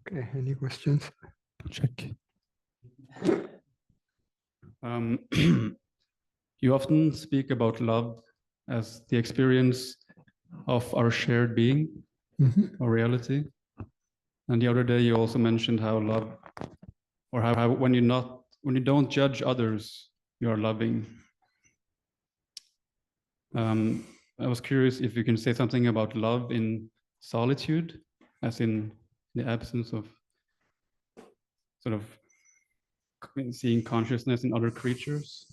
Okay, any questions? Check. You often speak about love as the experience of our shared being or reality. And the other day you also mentioned how love, or how when you don't judge others, you are loving. I was curious if you can say something about love in solitude, as in the absence of sort of seeing consciousness in other creatures.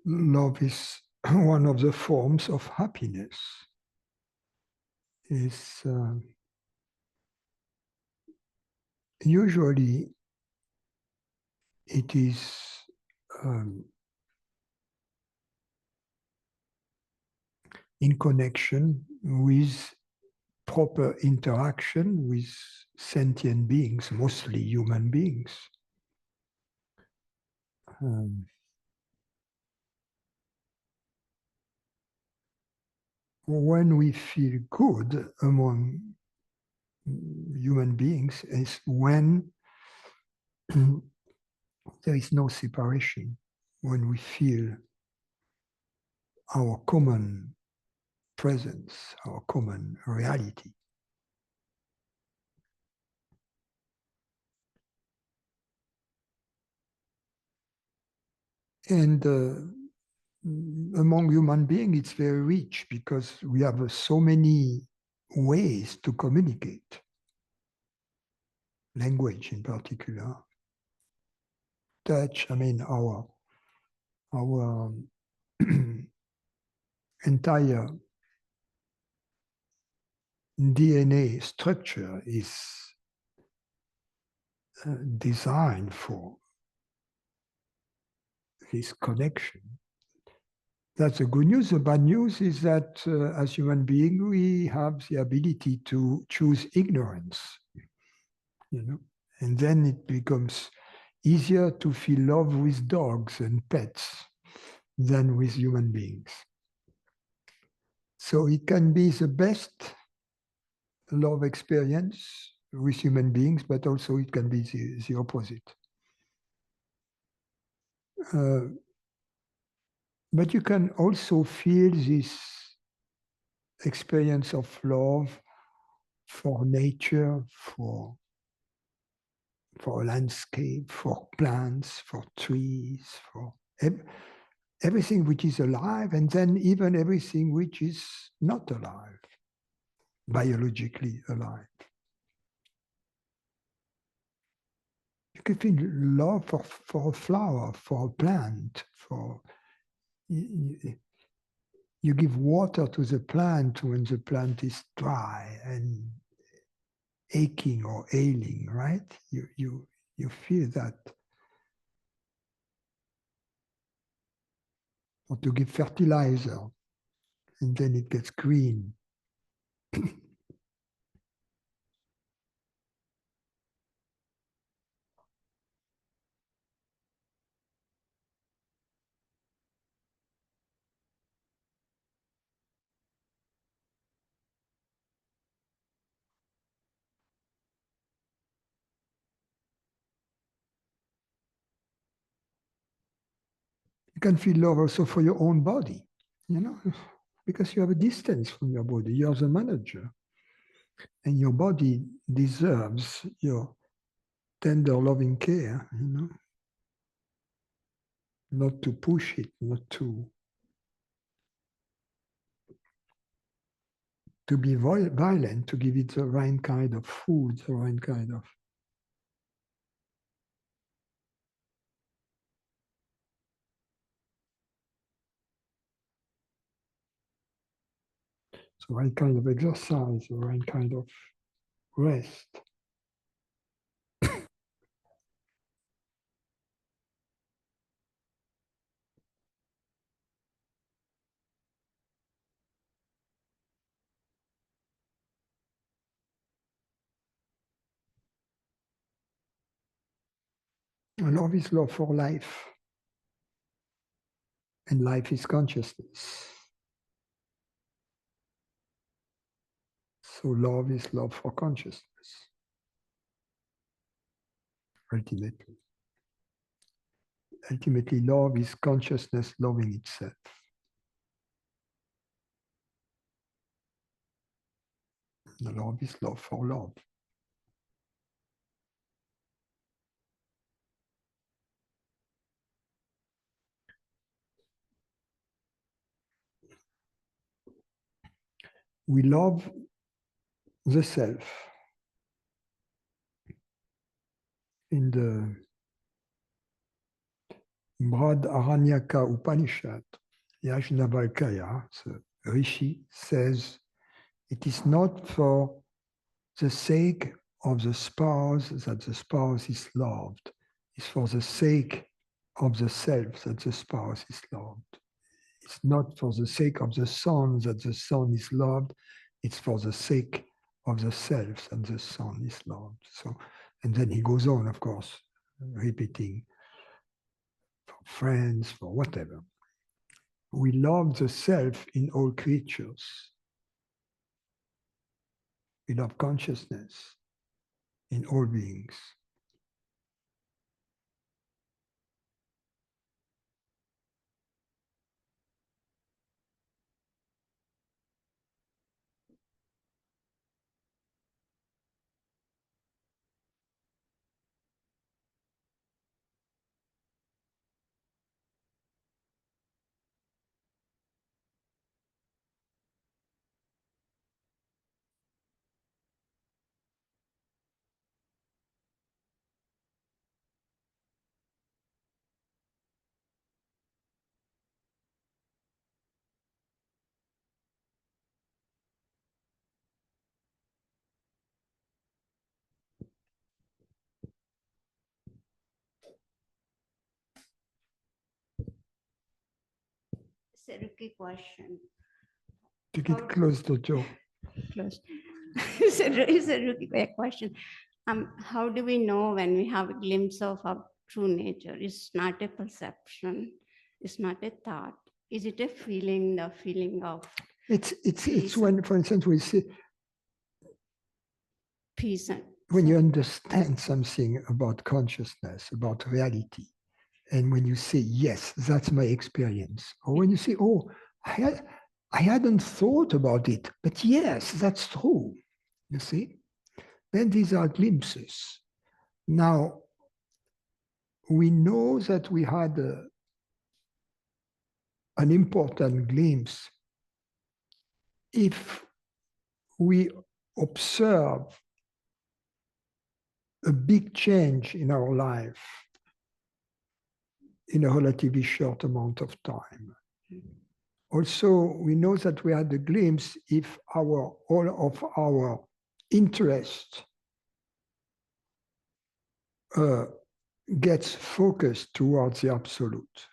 Love is one of the forms of happiness. Is usually it is in connection with proper interaction with sentient beings, mostly human beings. When we feel good among human beings is when there is no separation, when we feel our common presence, our common reality. And among human beings, it's very rich because we have so many ways to communicate, language in particular, touch. I mean, our entire DNA structure is designed for this connection. That's the good news. The bad news is that as human beings, we have the ability to choose ignorance, and then it becomes easier to feel love with dogs and pets than with human beings. So it can be the best love experience with human beings, but also it can be the opposite. But you can also feel this experience of love for nature, for a landscape, for plants, for trees, for everything which is alive, and then even everything which is not alive, biologically alive. You can feel love for a flower, for a plant, for you give water to the plant when the plant is dry and aching or ailing, right? You feel that. Or to give fertilizer, and then it gets green. You can feel love also for your own body, because you have a distance from your body. You're the manager. And your body deserves your tender, loving care, not to push it, not to be violent, to give it the right kind of food, the right kind of. The right kind of exercise, the right kind of rest. And love is love for life. And life is consciousness. So love is love for consciousness, ultimately. Ultimately, love is consciousness loving itself. The love is love for love. We love the self. In the Brad Aranyaka Upanishad, Yajnavalkya, the Rishi, says it is not for the sake of the spouse that the spouse is loved. It's for the sake of the self that the spouse is loved. It's not for the sake of the son that the son is loved. It's for the sake of the self that the son is loved. So, and then he goes on, of course, repeating for friends, for whatever. We love the self in all creatures. We love consciousness in all beings. It's a rookie question. To get close to Joe. Close. It's a rookie question. How do we know when we have a glimpse of our true nature? It's not a perception. It's not a thought. Is it a feeling? The feeling of It's when, for instance, we see peace and when you understand something about consciousness, about reality, and when you say, yes, that's my experience, or when you say, oh, I hadn't thought about it, but yes, that's true, you see, then these are glimpses. Now, we know that we had an important glimpse if we observe a big change in our life in a relatively short amount of time. Also, we know that we had a glimpse if all of our interest gets focused towards the absolute.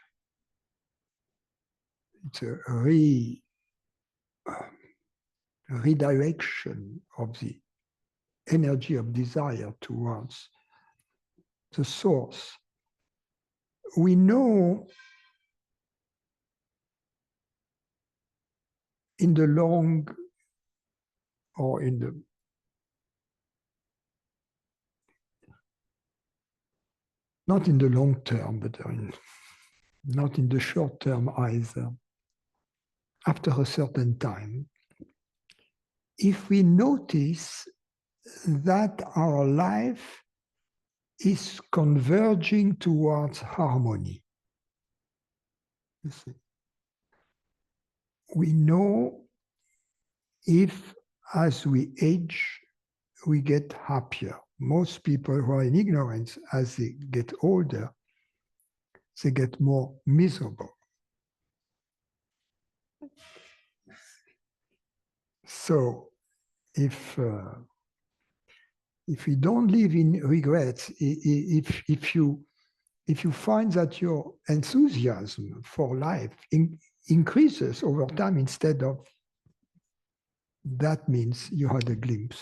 It's a redirection of the energy of desire towards the source. We know in the long or in the not in the long term, but not in the short term either. After a certain time, if we notice that our life is converging towards harmony, you see, we know if as we age, we get happier. Most people who are in ignorance, as they get older, they get more miserable. So if we don't live in regrets, if you find that your enthusiasm for life increases over time instead of, that means you had a glimpse.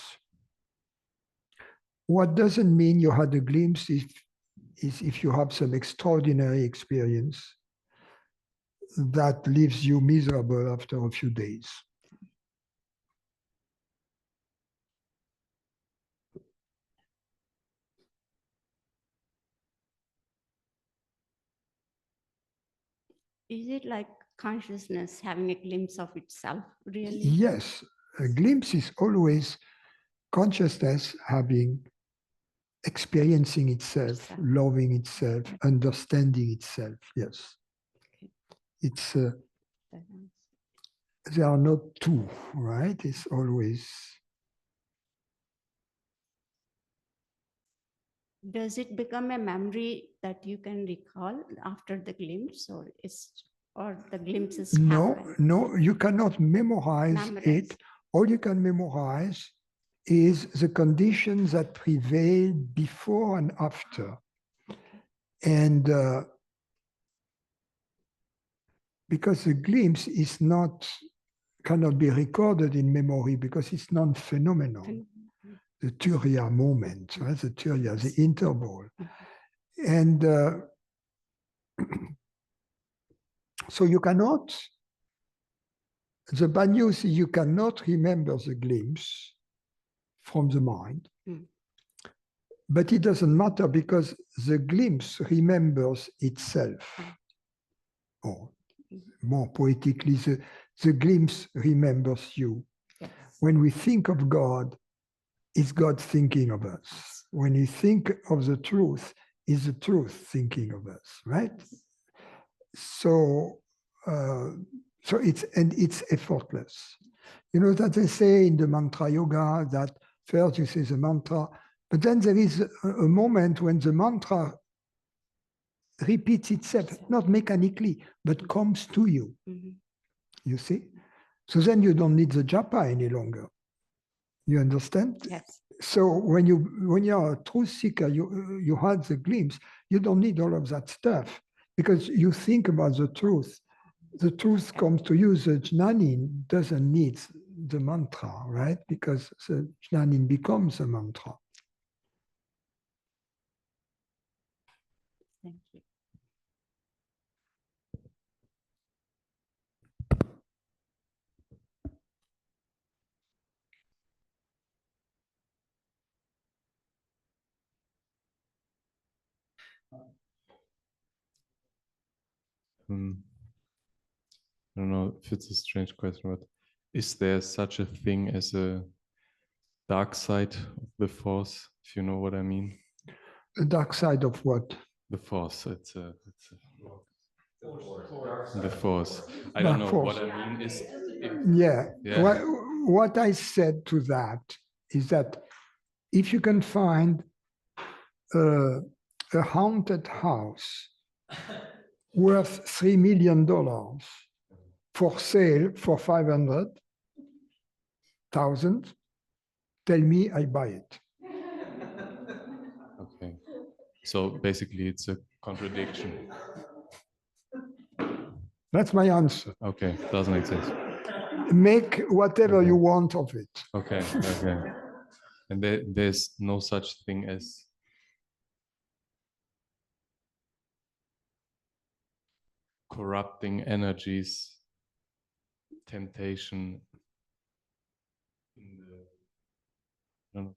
What doesn't mean you had a glimpse is if you have some extraordinary experience that leaves you miserable after a few days. Is it like consciousness having a glimpse of itself, really? Yes, a glimpse is always consciousness experiencing itself, loving itself, understanding itself. Yes. Okay. It's there are not two, right? It's always. Does it become a memory that you can recall after the glimpse, or the glimpses happen? No, you cannot memorize it. All you can memorize is the conditions that prevail before and after. And because the glimpse cannot be recorded in memory because it's non-phenomenal. The Turiya moment, right? The Turiya, the interval. And so you cannot, the bad news is you cannot remember the glimpse from the mind. But it doesn't matter because the glimpse remembers itself. Or more poetically, the glimpse remembers you. Yes. When we think of God, is God thinking of us? When you think of the truth, is the truth thinking of us, right? So it's effortless. You know that they say in the mantra yoga that first you say the mantra, but then there is a moment when the mantra repeats itself, not mechanically, but comes to you. You see? So then you don't need the japa any longer. You understand? Yes. So when you're a truth seeker, you had the glimpse, you don't need all of that stuff because you think about the truth. The truth comes to you. The jnani doesn't need the mantra, right? Because the jnani becomes a mantra. Thank you. I don't know if it's a strange question, but is there such a thing as a dark side of the force, if you know what I mean? The dark side of what? The force. The force. I don't know force. what I mean is. Yeah. What I said to that is that if you can find a haunted house worth $3 million for sale for 500,000, tell me I buy it. Okay. So basically it's a contradiction. That's my answer. Okay, doesn't make sense. Make whatever you want of it. Okay. And there's no such thing as corrupting energies, temptation in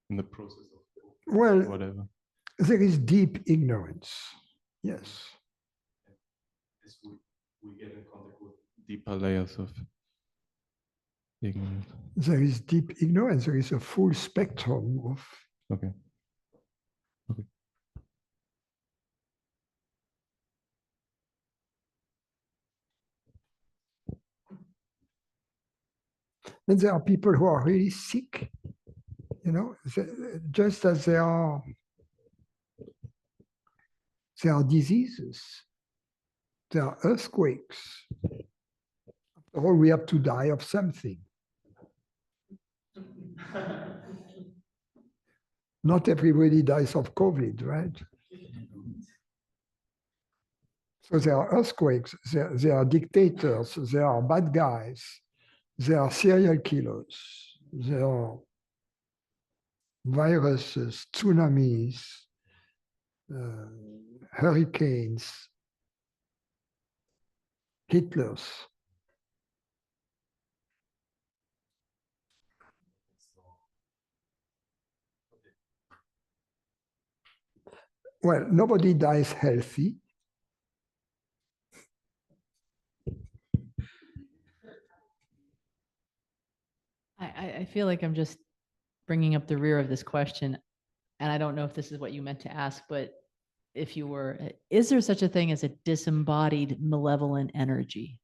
the process of whatever. There is deep ignorance. Yes. We get in contact with deeper layers of ignorance. There is deep ignorance. There is a full spectrum of. Okay. And there are people who are really sick, you know, just as there are diseases, there are earthquakes. After all, we have to die of something. Not everybody dies of COVID, right? So there are earthquakes, there are dictators, there are bad guys, there are serial killers, there are viruses, tsunamis, hurricanes, Hitlers. Well, nobody dies healthy. I feel like I'm just bringing up the rear of this question, and I don't know if this is what you meant to ask, but if you were, is there such a thing as a disembodied malevolent energy?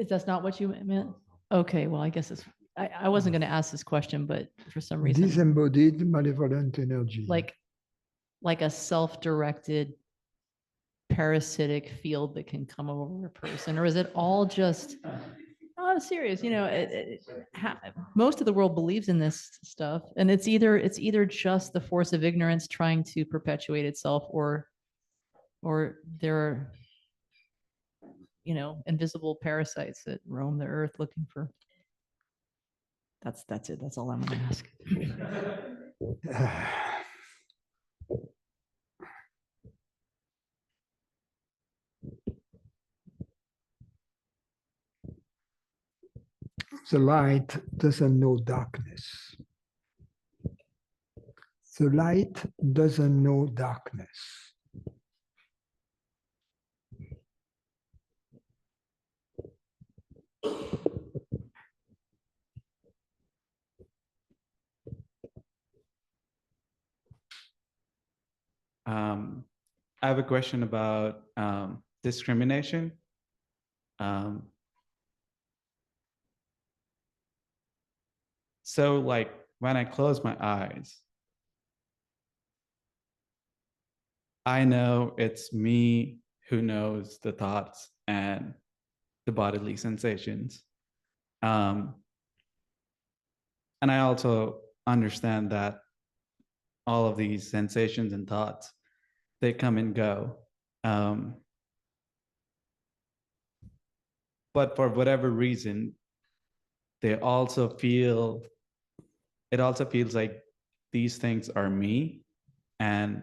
That's not what you meant? Okay, well, I guess it's, I wasn't going to ask this question, but for some reason, Disembodied malevolent energy. like a self-directed parasitic field that can come over a person, or is it all just, oh, I'm serious, you know, most of the world believes in this stuff, and it's either just the force of ignorance trying to perpetuate itself, or there are, you know, invisible parasites that roam the earth looking for. That's it. That's all I'm going to ask. The light doesn't know darkness. The light doesn't know darkness. I have a question about discrimination. So like when I close my eyes, I know it's me who knows the thoughts and the bodily sensations. And I also understand that all of these sensations and thoughts, they come and go. But for whatever reason, it also feels like these things are me. And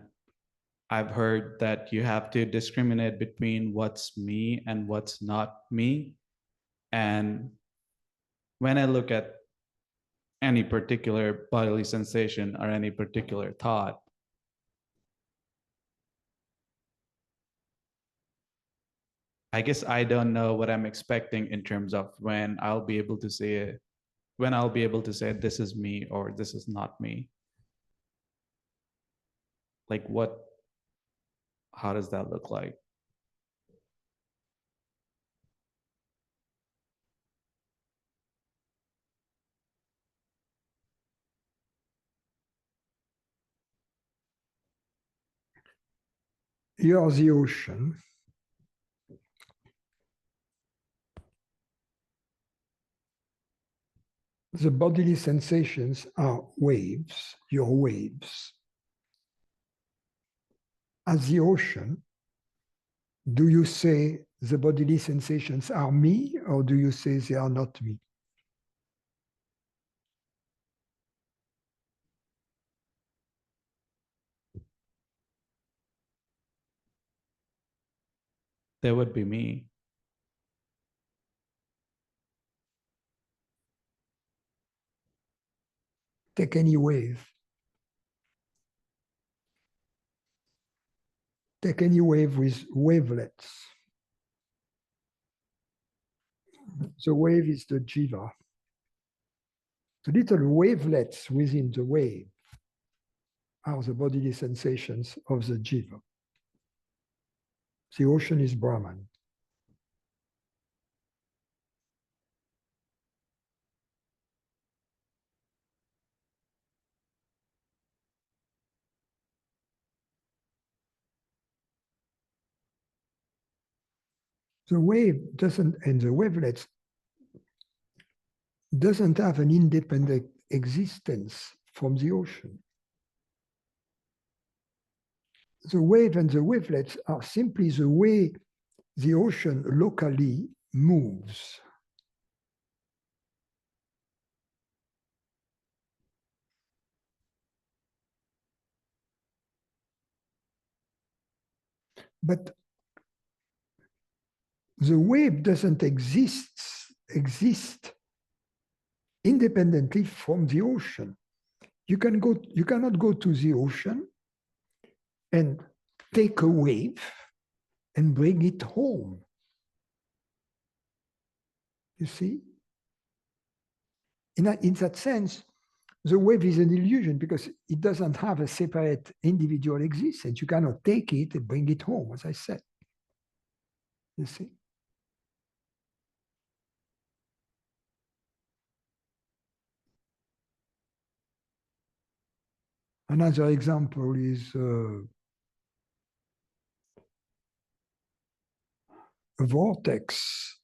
I've heard that you have to discriminate between what's me and what's not me. And when I look at any particular bodily sensation or any particular thought, I guess I don't know what I'm expecting in terms of when I'll be able to say it, when I'll be able to say this is me or this is not me. Like how does that look like? You're the ocean. The bodily sensations are waves, your waves. As the ocean, do you say the bodily sensations are me, or do you say they are not me? They would be me. Take any wave. Take any wave with wavelets. The wave is the jiva. The little wavelets within the wave are the bodily sensations of the jiva. The ocean is Brahman. The wave doesn't, and the wavelets doesn't have an independent existence from the ocean. The wave and the wavelets are simply the way the ocean locally moves. But the wave doesn't exist independently from the ocean. You cannot go to the ocean and take a wave and bring it home. You see? In that sense, the wave is an illusion because it doesn't have a separate individual existence. You cannot take it and bring it home, as I said. You see? Another example is a vortex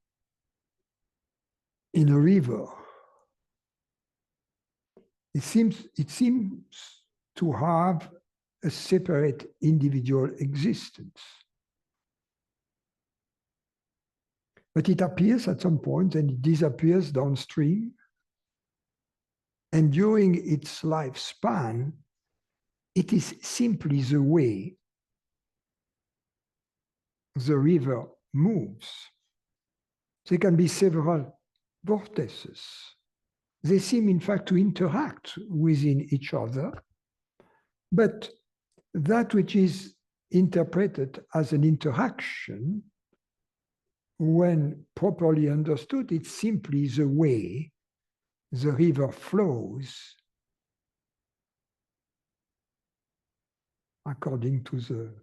in a river. It seems to have a separate individual existence. But it appears at some point and it disappears downstream. And during its lifespan, it is simply the way the river moves. There can be several vortices. They seem, in fact, to interact within each other, but that which is interpreted as an interaction, when properly understood, it's simply the way the river flows according to the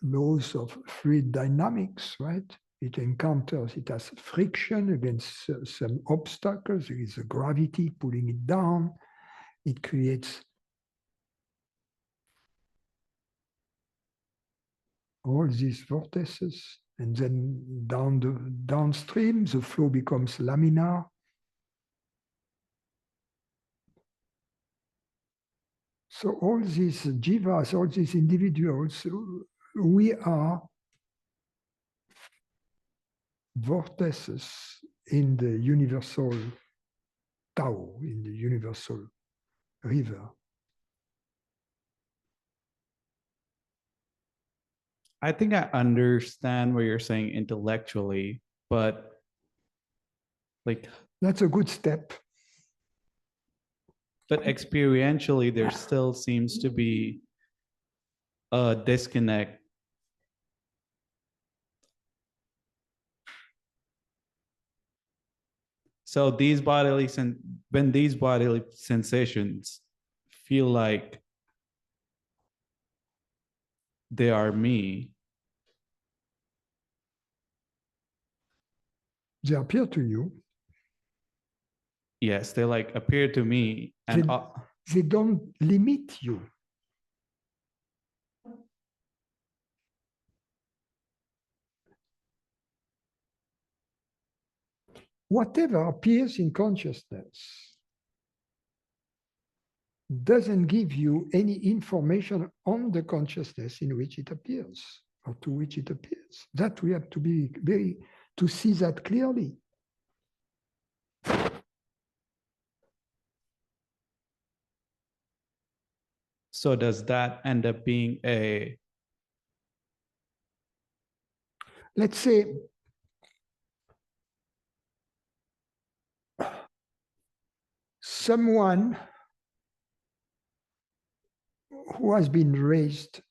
laws of fluid dynamics, right? It has friction against some obstacles. There is a gravity pulling it down. It creates all these vortices. And then downstream, the flow becomes laminar. So all these jivas, all these individuals, we are vortices in the universal Tao, in the universal river. I think I understand what you're saying intellectually, but like that's a good step. But experientially, there still seems to be a disconnect. So when these bodily sensations feel like they are me, they appear to you. Yes, they like appear to me, and they don't limit you. Whatever appears in consciousness doesn't give you any information on the consciousness in which it appears or to which it appears. That we have to be to see that clearly. So does that end up being a, let's say, someone who has been raised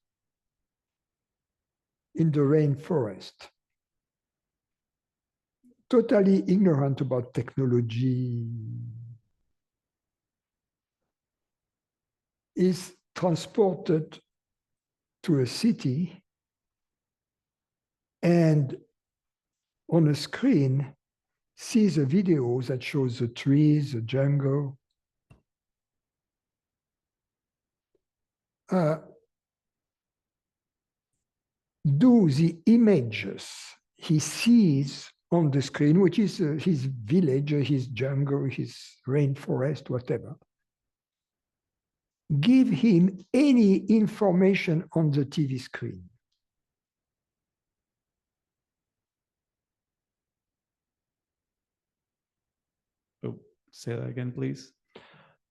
in the rainforest, totally ignorant about technology, is transported to a city and on a screen sees a video that shows the trees, the jungle. Do the images he sees on the screen, which is his village, his jungle, his rainforest, whatever, give him any information on the TV screen? oh, say that again, please.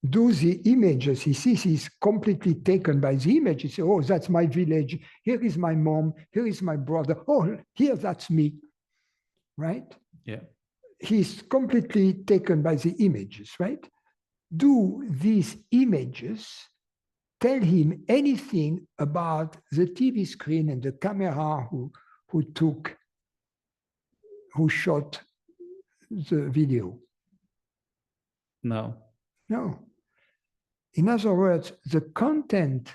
do the images. He sees he's completely taken by the image. He says, oh, that's my village. Here is my mom. Here is my brother. Oh, here, that's me. Right? Yeah. He's completely taken by the images, right? Do these images tell him anything about the TV screen and the camera who shot the video? No. No. In other words, the content,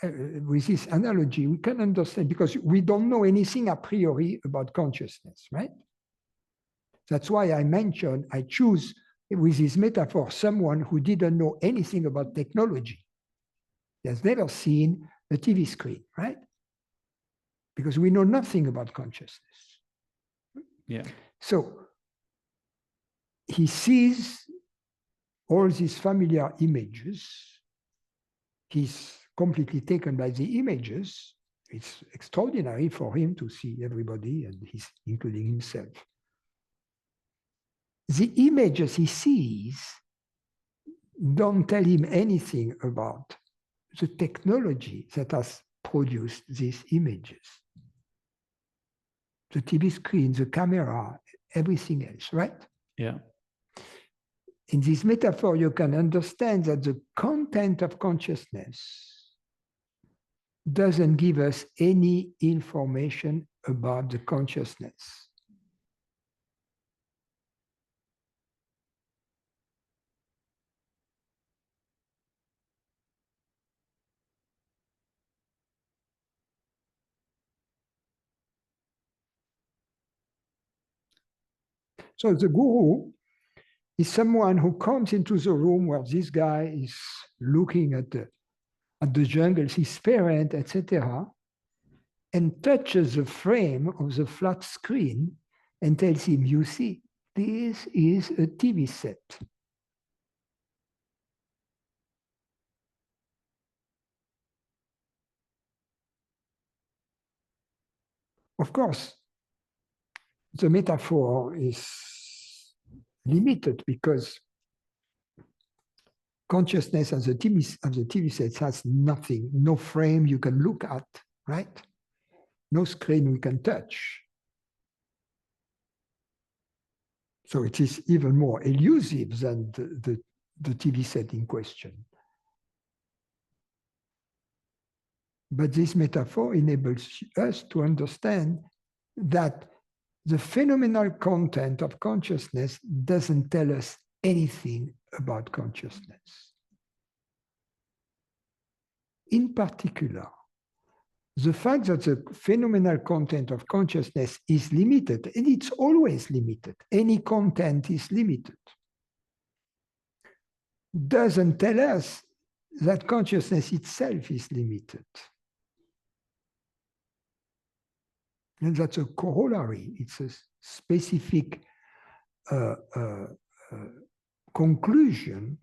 with this analogy, we can understand because we don't know anything a priori about consciousness, right? That's why I choose with this metaphor someone who didn't know anything about technology. He has never seen a TV screen, right? Because we know nothing about consciousness. Yeah. So he sees all these familiar images. He's completely taken by the images. It's extraordinary for him to see everybody, and he's including himself. The images he sees don't tell him anything about the technology that has produced these images. The TV screen, the camera, everything else, right? Yeah. In this metaphor, you can understand that the content of consciousness doesn't give us any information about the consciousness. So the guru is someone who comes into the room where this guy is looking at the jungles, his parent, etc., and touches the frame of the flat screen and tells him, you see, this is a TV set. Of course, the metaphor is limited because consciousness as the TV set has nothing, no frame you can look at, right? No screen we can touch. So it is even more elusive than the TV set in question. But this metaphor enables us to understand that the phenomenal content of consciousness doesn't tell us anything about consciousness. In particular, the fact that the phenomenal content of consciousness is limited, and it's always limited, any content is limited, doesn't tell us that consciousness itself is limited. And that's a corollary. It's a specific conclusion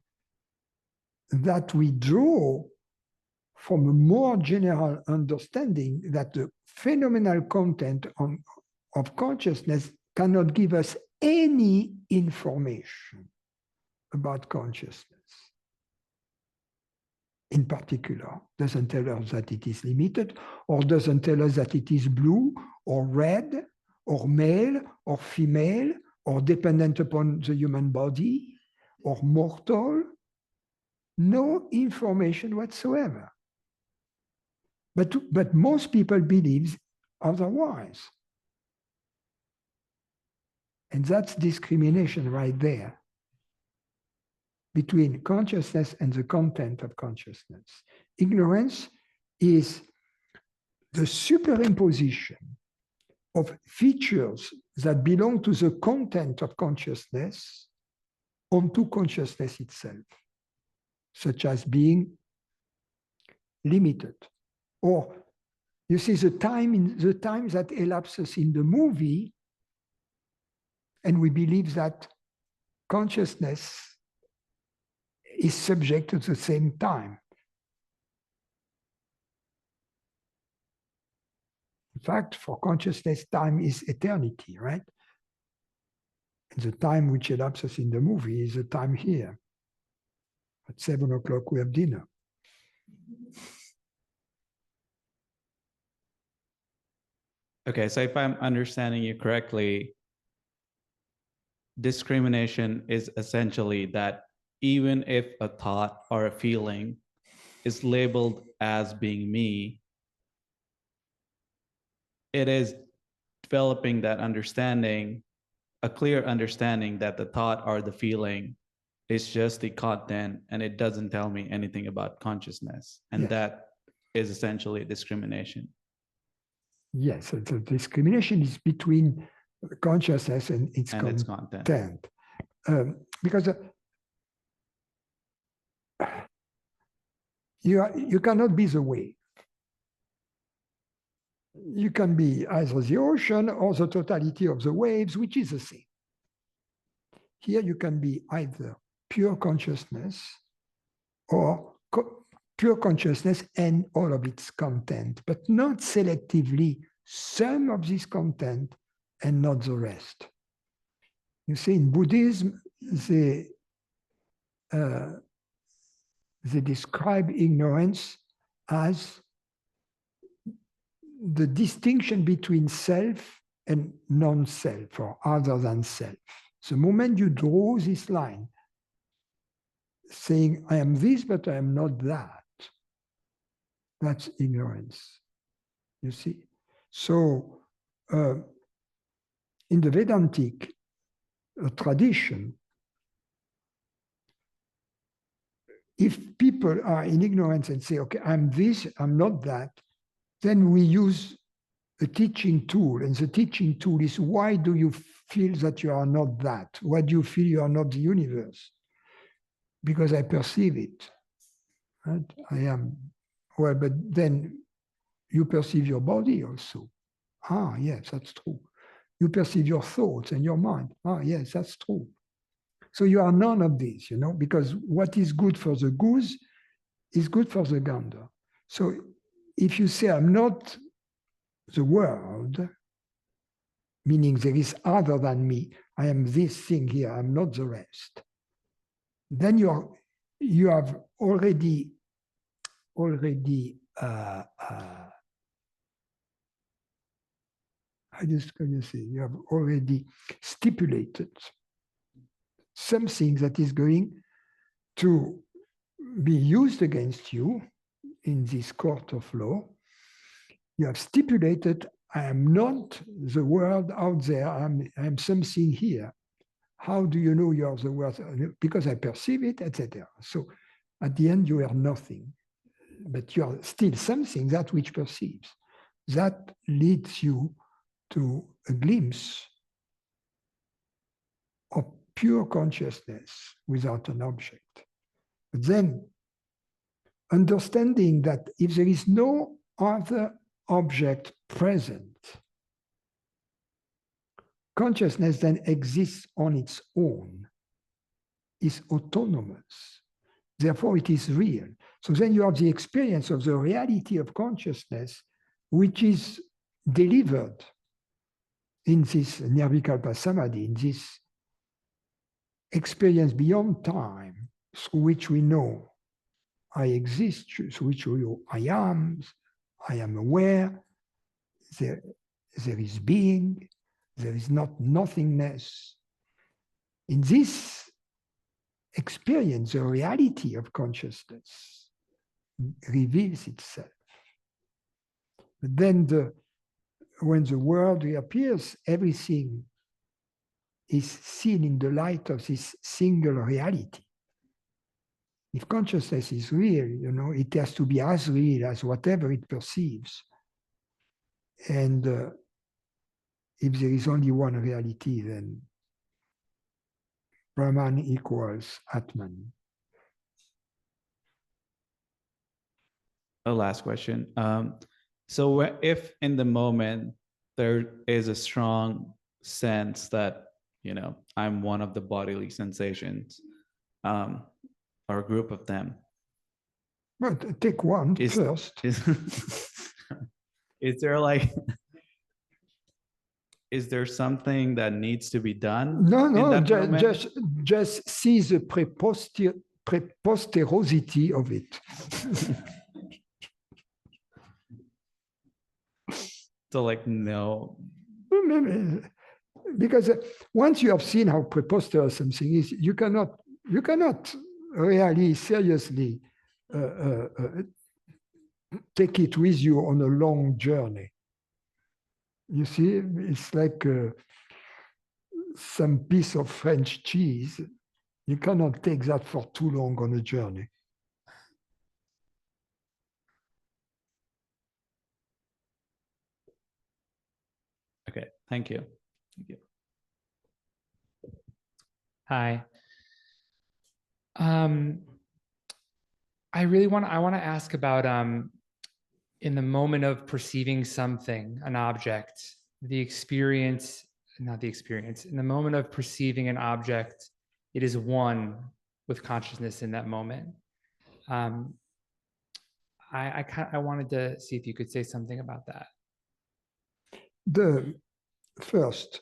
that we draw from a more general understanding that the phenomenal content of consciousness cannot give us any information about consciousness. In particular, doesn't tell us that it is limited, or doesn't tell us that it is blue or red or male or female or dependent upon the human body or mortal. No information whatsoever. But most people believe otherwise. And that's discrimination right there between consciousness and the content of consciousness. Ignorance is the superimposition of features that belong to the content of consciousness onto consciousness itself, such as being limited. Or you see the time that elapses in the movie, and we believe that consciousness is subject to the same time. In fact, for consciousness, time is eternity, right? And the time which elapses in the movie is the time here. At 7 o'clock, we have dinner. Okay, so if I'm understanding you correctly, discrimination is essentially that even if a thought or a feeling is labeled as being me, it is developing that understanding, a clear understanding that the thought or the feeling is just the content and it doesn't tell me anything about consciousness. And Yes. that is essentially discrimination. Yes, so the discrimination is between consciousness and its Its content. content. Because you cannot be the wave. You can be either the ocean or the totality of the waves, which is the same. Here you can be either pure consciousness or pure consciousness and all of its content, but not selectively some of this content and not the rest. You see, in Buddhism, they describe ignorance as the distinction between self and non-self or other than self. The moment you draw this line, saying, I am this, but I am not that, that's ignorance, you see. So in the Vedantic tradition, if people are in ignorance and say, okay, I'm this, I'm not that, then we use a teaching tool. And the teaching tool is, why do you feel that you are not that? Why do you feel you are not the universe? Because I perceive it. Right? I am, well, but then you perceive your body also. Ah, yes, that's true. You perceive your thoughts and your mind. Ah, yes, that's true. So you are none of these, you know, because what is good for the goose is good for the gander. So if you say, I'm not the world, meaning there is other than me, I am this thing here, I'm not the rest, then you have already how can you say, you have already stipulated something that is going to be used against you in this court of law. You have stipulated, I am not the world out there, I'm something here. How do you know you are the world? Because I perceive it, etc. So at the end, you are nothing, but you are still something, that which perceives. That leads you to a glimpse of pure consciousness without an object. But then, understanding that if there is no other object present, consciousness then exists on its own, is autonomous. Therefore, it is real. So then you have the experience of the reality of consciousness, which is delivered in this nirvikalpa samadhi, in this experience beyond time, through which we know I exist, through which we know I am aware, there is being, there is not nothingness. In this experience, the reality of consciousness reveals itself. But then when the world reappears, everything is seen in the light of this single reality. If consciousness is real, you know, it has to be as real as whatever it perceives. And if there is only one reality, then Brahman equals Atman. A last question. So if in the moment there is a strong sense that, you know, I'm one of the bodily sensations, or a group of them. But take one first. Is there like, is there something that needs to be done? No, just see the preposterosity of it. So like, no. Because once you have seen how preposterous something is, you cannot really seriously take it with you on a long journey. You see, it's like some piece of French cheese. You cannot take that for too long on a journey. Okay, thank you. Thank you. Hi. I want to ask about in the moment of perceiving something, an object, the experience, not the experience, in the moment of perceiving an object, it is one with consciousness in that moment. I wanted to see if you could say something about that. The first,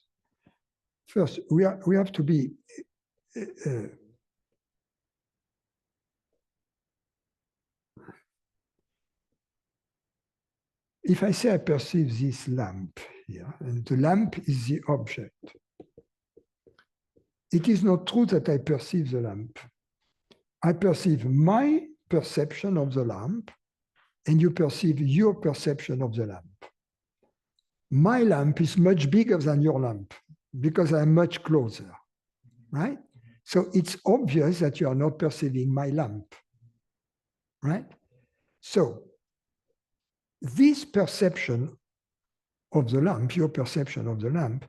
we have to be if I say I perceive this lamp here, and the lamp is the object, it is not true that I perceive the lamp. I perceive my perception of the lamp, and you perceive your perception of the lamp. My lamp is much bigger than your lamp because I'm much closer, right? So it's obvious that you are not perceiving my lamp, right? So this perception of the lamp, your perception of the lamp,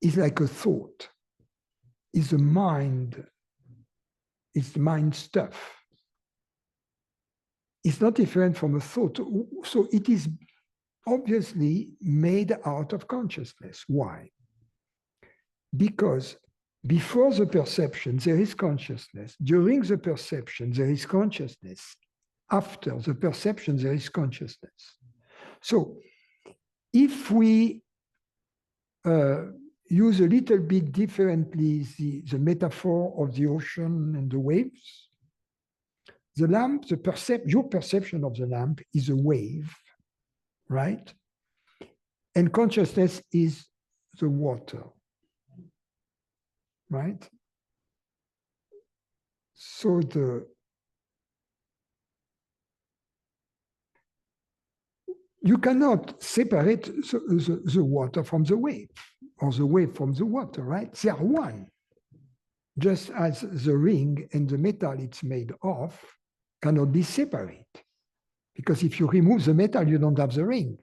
is like a thought, is a mind, it's mind stuff. It's not different from a thought. So it is obviously made out of consciousness. Why? Because before the perception, there is consciousness. During the perception, there is consciousness. After the perception, there is consciousness. So if we use a little bit differently the metaphor of the ocean and the waves, the lamp, your perception of the lamp is a wave, right? And consciousness is the water, right? So you cannot separate the water from the wave, or the wave from the water, right? They are one. Just as the ring and the metal it's made of cannot be separate. Because if you remove the metal, you don't have the ring,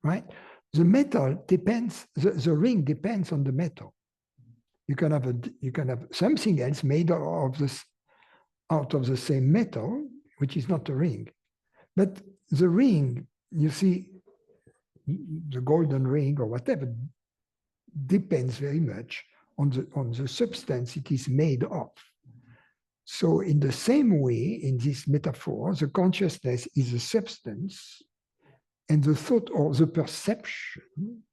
right? The metal depends, the ring depends on the metal. You can have something else made out of the same metal, which is not a ring. But the ring, you see, the golden ring or whatever, depends very much on the substance it is made of. So in the same way, in this metaphor, the consciousness is a substance, and the thought or the perception.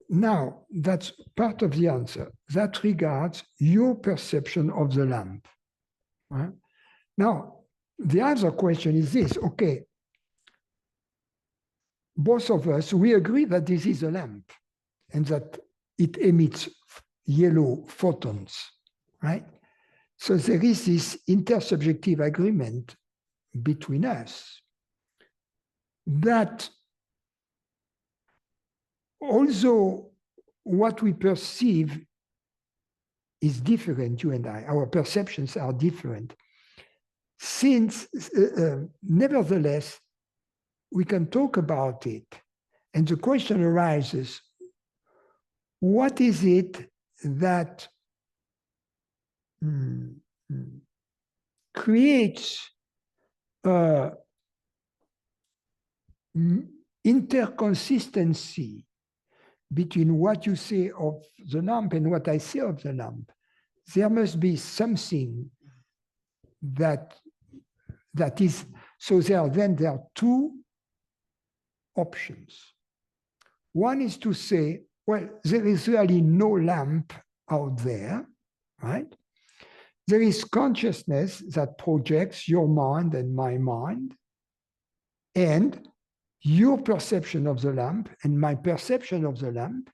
Now, that's part of the answer. That regards your perception of the lamp. Right? Now, the other question is this, okay, both of us, we agree that this is a lamp and that it emits yellow photons, right? So there is this intersubjective agreement between us that although what we perceive is different, you and I, our perceptions are different, since nevertheless, we can talk about it. And the question arises, what is it that creates interconsistency between what you say of the lamp and what I say of the lamp? There must be something that is, so there are two options. One is to say, well, there is really no lamp out there, right? There is consciousness that projects your mind and my mind, and your perception of the lamp and my perception of the lamp,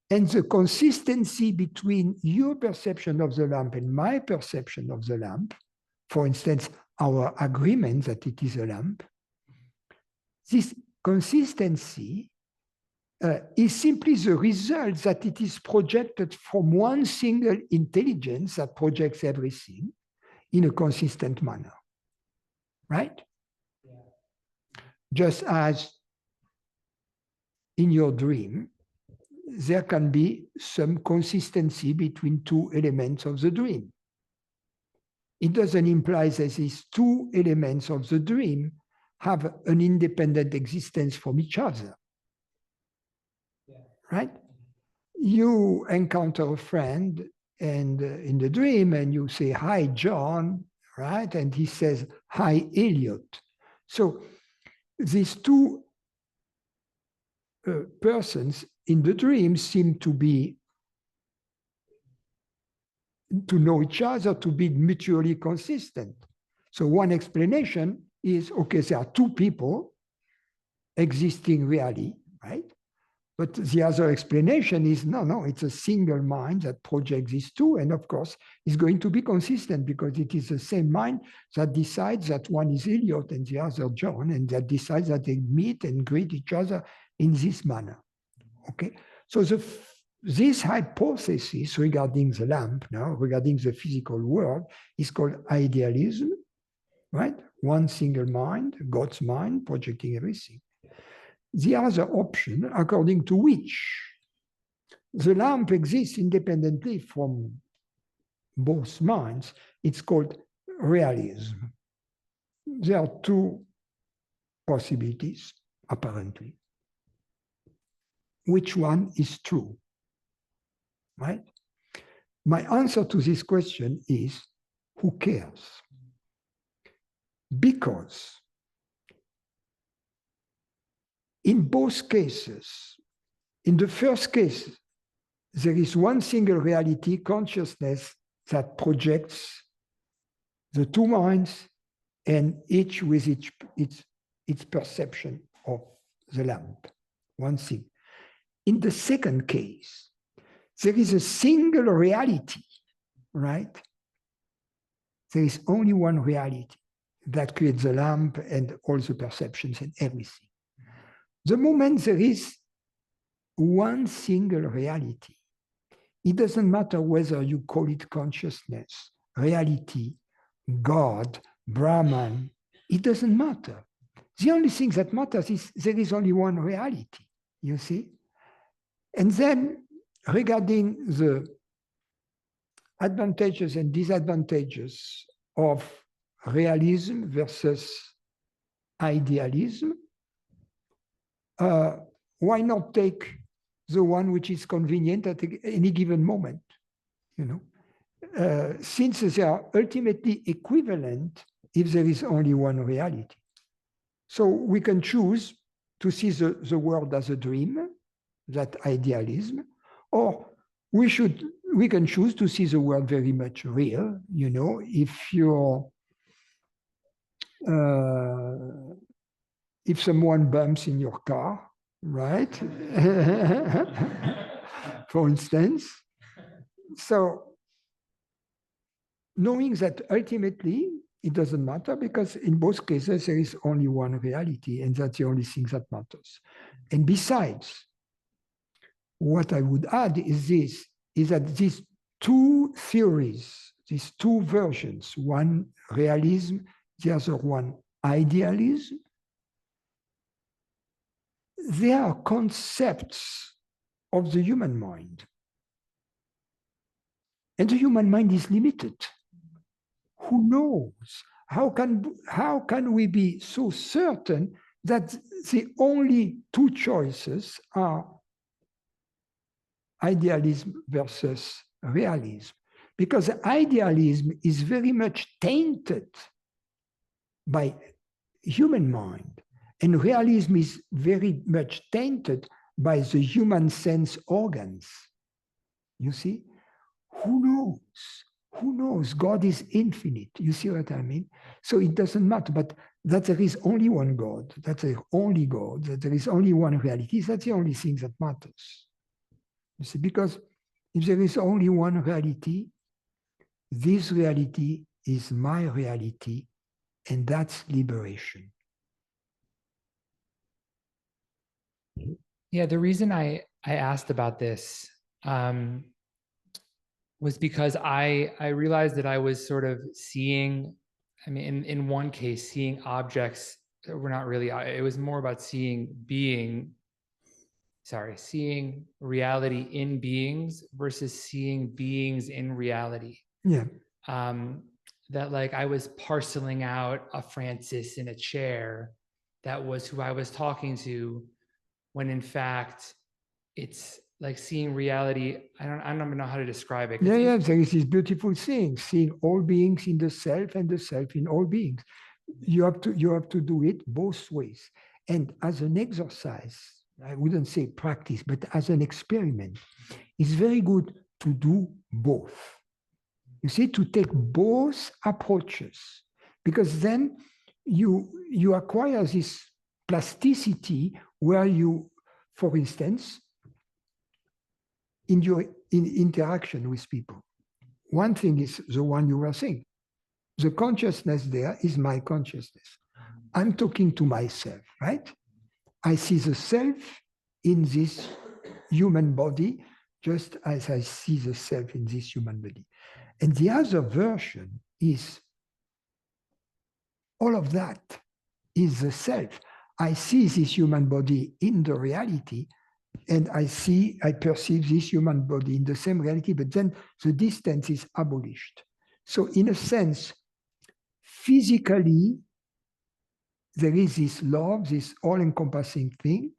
and the consistency between your perception of the lamp and my perception of the lamp, for instance, our agreement that it is a lamp, this consistency is simply the result that it is projected from one single intelligence that projects everything in a consistent manner, right? Yeah. Just as in your dream, there can be some consistency between two elements of the dream. It doesn't imply that these two elements of the dream have an independent existence from each other. Yeah. Right? You encounter a friend and in the dream and you say, "Hi, John," right? And he says, "Hi, Elliot." So these two persons in the dream seem to know each other, to be mutually consistent. So one explanation is, okay, there are two people existing really, right? But the other explanation is, no, it's a single mind that projects these two. And of course, it's going to be consistent because it is the same mind that decides that one is Elliot and the other John, and that decides that they meet and greet each other in this manner. Okay, so this hypothesis regarding the lamp, now regarding the physical world, is called idealism, right? One single mind, God's mind, projecting everything. The other option, according to which the lamp exists independently from both minds, it's called realism. There are two possibilities, apparently. Which one is true? Right? My answer to this question is, who cares? Because in both cases, in the first case, there is one single reality, consciousness, that projects the two minds and each with its perception of the lamp, one thing. In the second case, there is a single reality, right? There is only one reality that creates the lamp and all the perceptions and everything. The moment there is one single reality, it doesn't matter whether you call it consciousness, reality, God, Brahman, it doesn't matter. The only thing that matters is there is only one reality, you see? And then regarding the advantages and disadvantages of realism versus idealism, why not take the one which is convenient at any given moment, you know? Since they are ultimately equivalent if there is only one reality. So we can choose to see the world as a dream, that idealism, or we can choose to see the world very much real, you know, if someone bumps in your car, right? For instance. So knowing that ultimately it doesn't matter, because in both cases there is only one reality and that's the only thing that matters. And besides, what I would add is that these two theories, these two versions, one realism, the other one idealism, they are concepts of the human mind. And the human mind is limited. Who knows? How can we be so certain that the only two choices are idealism versus realism? Because idealism is very much tainted by human mind, and realism is very much tainted by the human sense organs. You see? Who knows? Who knows? God is infinite. You see what I mean? So it doesn't matter, but that there is only one God, that there is only God, that there is only one reality, that's the only thing that matters. You see, because if there is only one reality, this reality is my reality, and that's liberation. Yeah, the reason I asked about this was because I realized that I was sort of seeing, I mean, in one case, seeing objects that were not really, it was more about seeing reality in beings versus seeing beings in reality. Yeah. That like I was parceling out a Francis in a chair that was who I was talking to, when in fact it's like seeing reality. I don't even know how to describe it. Yeah, there is this beautiful thing, seeing all beings in the self and the self in all beings. You have to do it both ways. And as an exercise, I wouldn't say practice, but as an experiment, it's very good to do both. You see, to take both approaches, because then you acquire this plasticity where you, for instance, in your interaction with people, one thing is the one you were saying. The consciousness there is my consciousness. I'm talking to myself, right? I see the self in this human body, just as I see the self in this human body. And the other version is all of that is the self. I see this human body in the reality, and I perceive this human body in the same reality, but then the distance is abolished. So in a sense, physically, there is this love, this all-encompassing thing,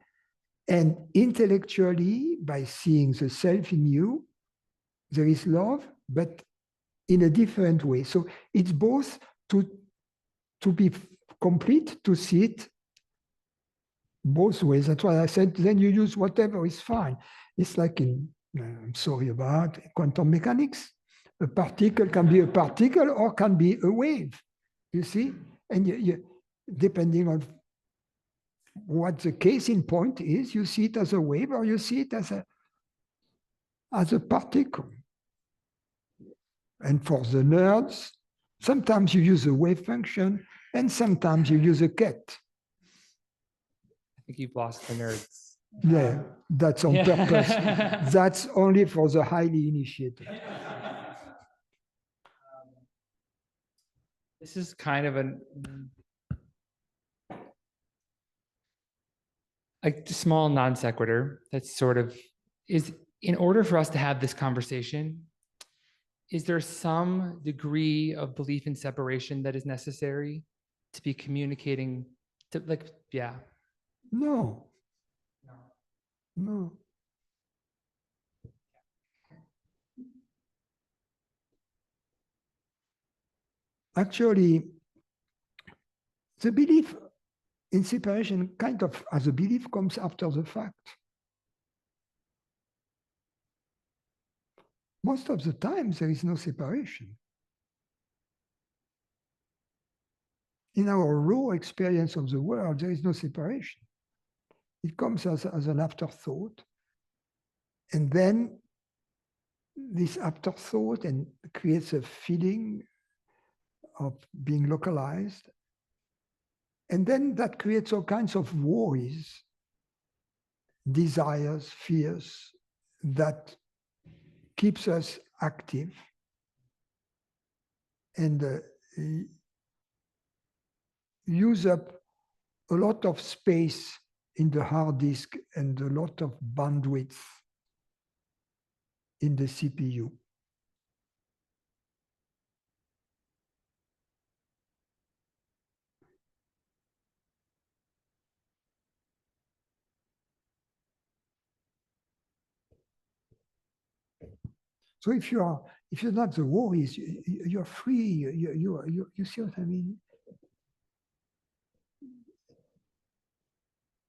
and intellectually, by seeing the self in you, there is love, but in a different way. So it's both to be complete, to see it both ways. That's why I said, then you use whatever is fine. It's like in, I'm sorry about quantum mechanics. A particle can be a particle or can be a wave, you see? And you depending on what the case in point is, you see it as a wave or you see it as a particle. And for the nerds, sometimes you use a wave function and sometimes you use a ket. I think you've lost the nerds. Yeah, that's on purpose. That's only for the highly initiated. This is kind of a small non sequitur that's sort of is, in order for us to have this conversation, is there some degree of belief in separation that is necessary to be communicating to, like, yeah? No. No. Actually, the belief in separation kind of as a belief comes after the fact. Most of the time, there is no separation. In our raw experience of the world, there is no separation. It comes as an afterthought. And then this afterthought and creates a feeling of being localized. And then that creates all kinds of worries, desires, fears that keeps us active and use up a lot of space in the hard disk and a lot of bandwidth in the CPU. So if you're not the worries, you're free. You see what I mean?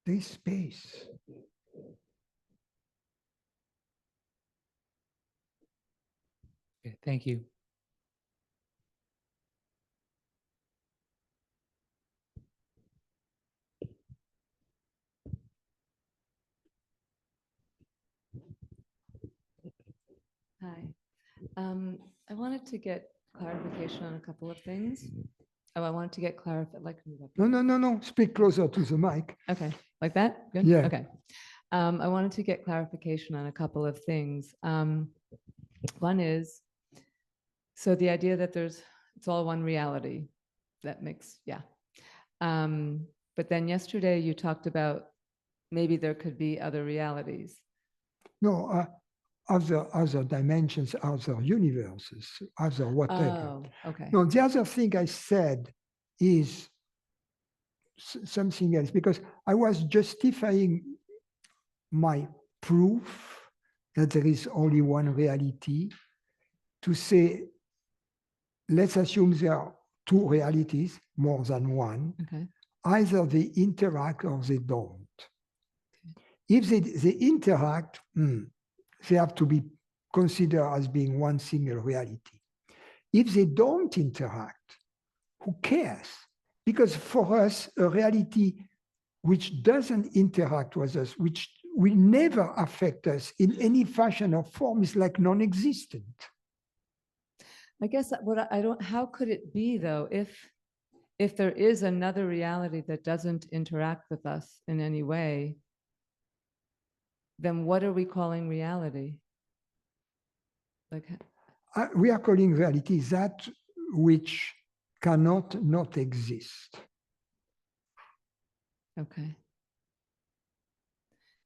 There is space. Okay, thank you. I wanted to get clarification on a couple of things. Oh, I wanted to get clarified, like. No. Speak closer to the mic. Okay, like that? Good? Yeah. Okay. I wanted to get clarification on a couple of things. One is, so the idea that it's all one reality, that makes, yeah. But then yesterday you talked about maybe there could be other realities. No, other dimensions, other universes, other whatever. Oh, okay. No, the other thing I said is something else, because I was justifying my proof that there is only one reality to say, let's assume there are two realities, more than one. Okay. Either they interact or they don't. If they interact, they have to be considered as being one single reality. If they don't interact, who cares? Because for us, a reality which doesn't interact with us, which will never affect us in any fashion or form, is like non-existent. I guess how could it be though, if there is another reality that doesn't interact with us in any way, then what are we calling reality? Like, We are calling reality that which cannot not exist. okay.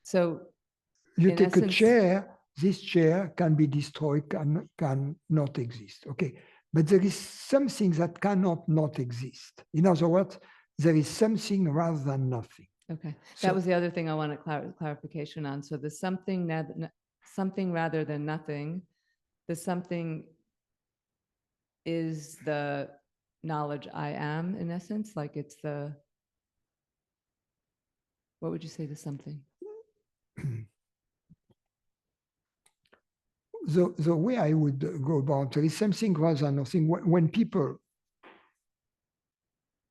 So you in take essence, a chair, this chair can be destroyed, can not exist. Okay, but there is something that cannot not exist. In other words, there is something rather than nothing. okay, So- that was the other thing I wanted clarification on. So the something rather than nothing, the something is the knowledge I am, in essence, like it's the, what would you say the something? The way I would go about it is something rather than nothing. When people,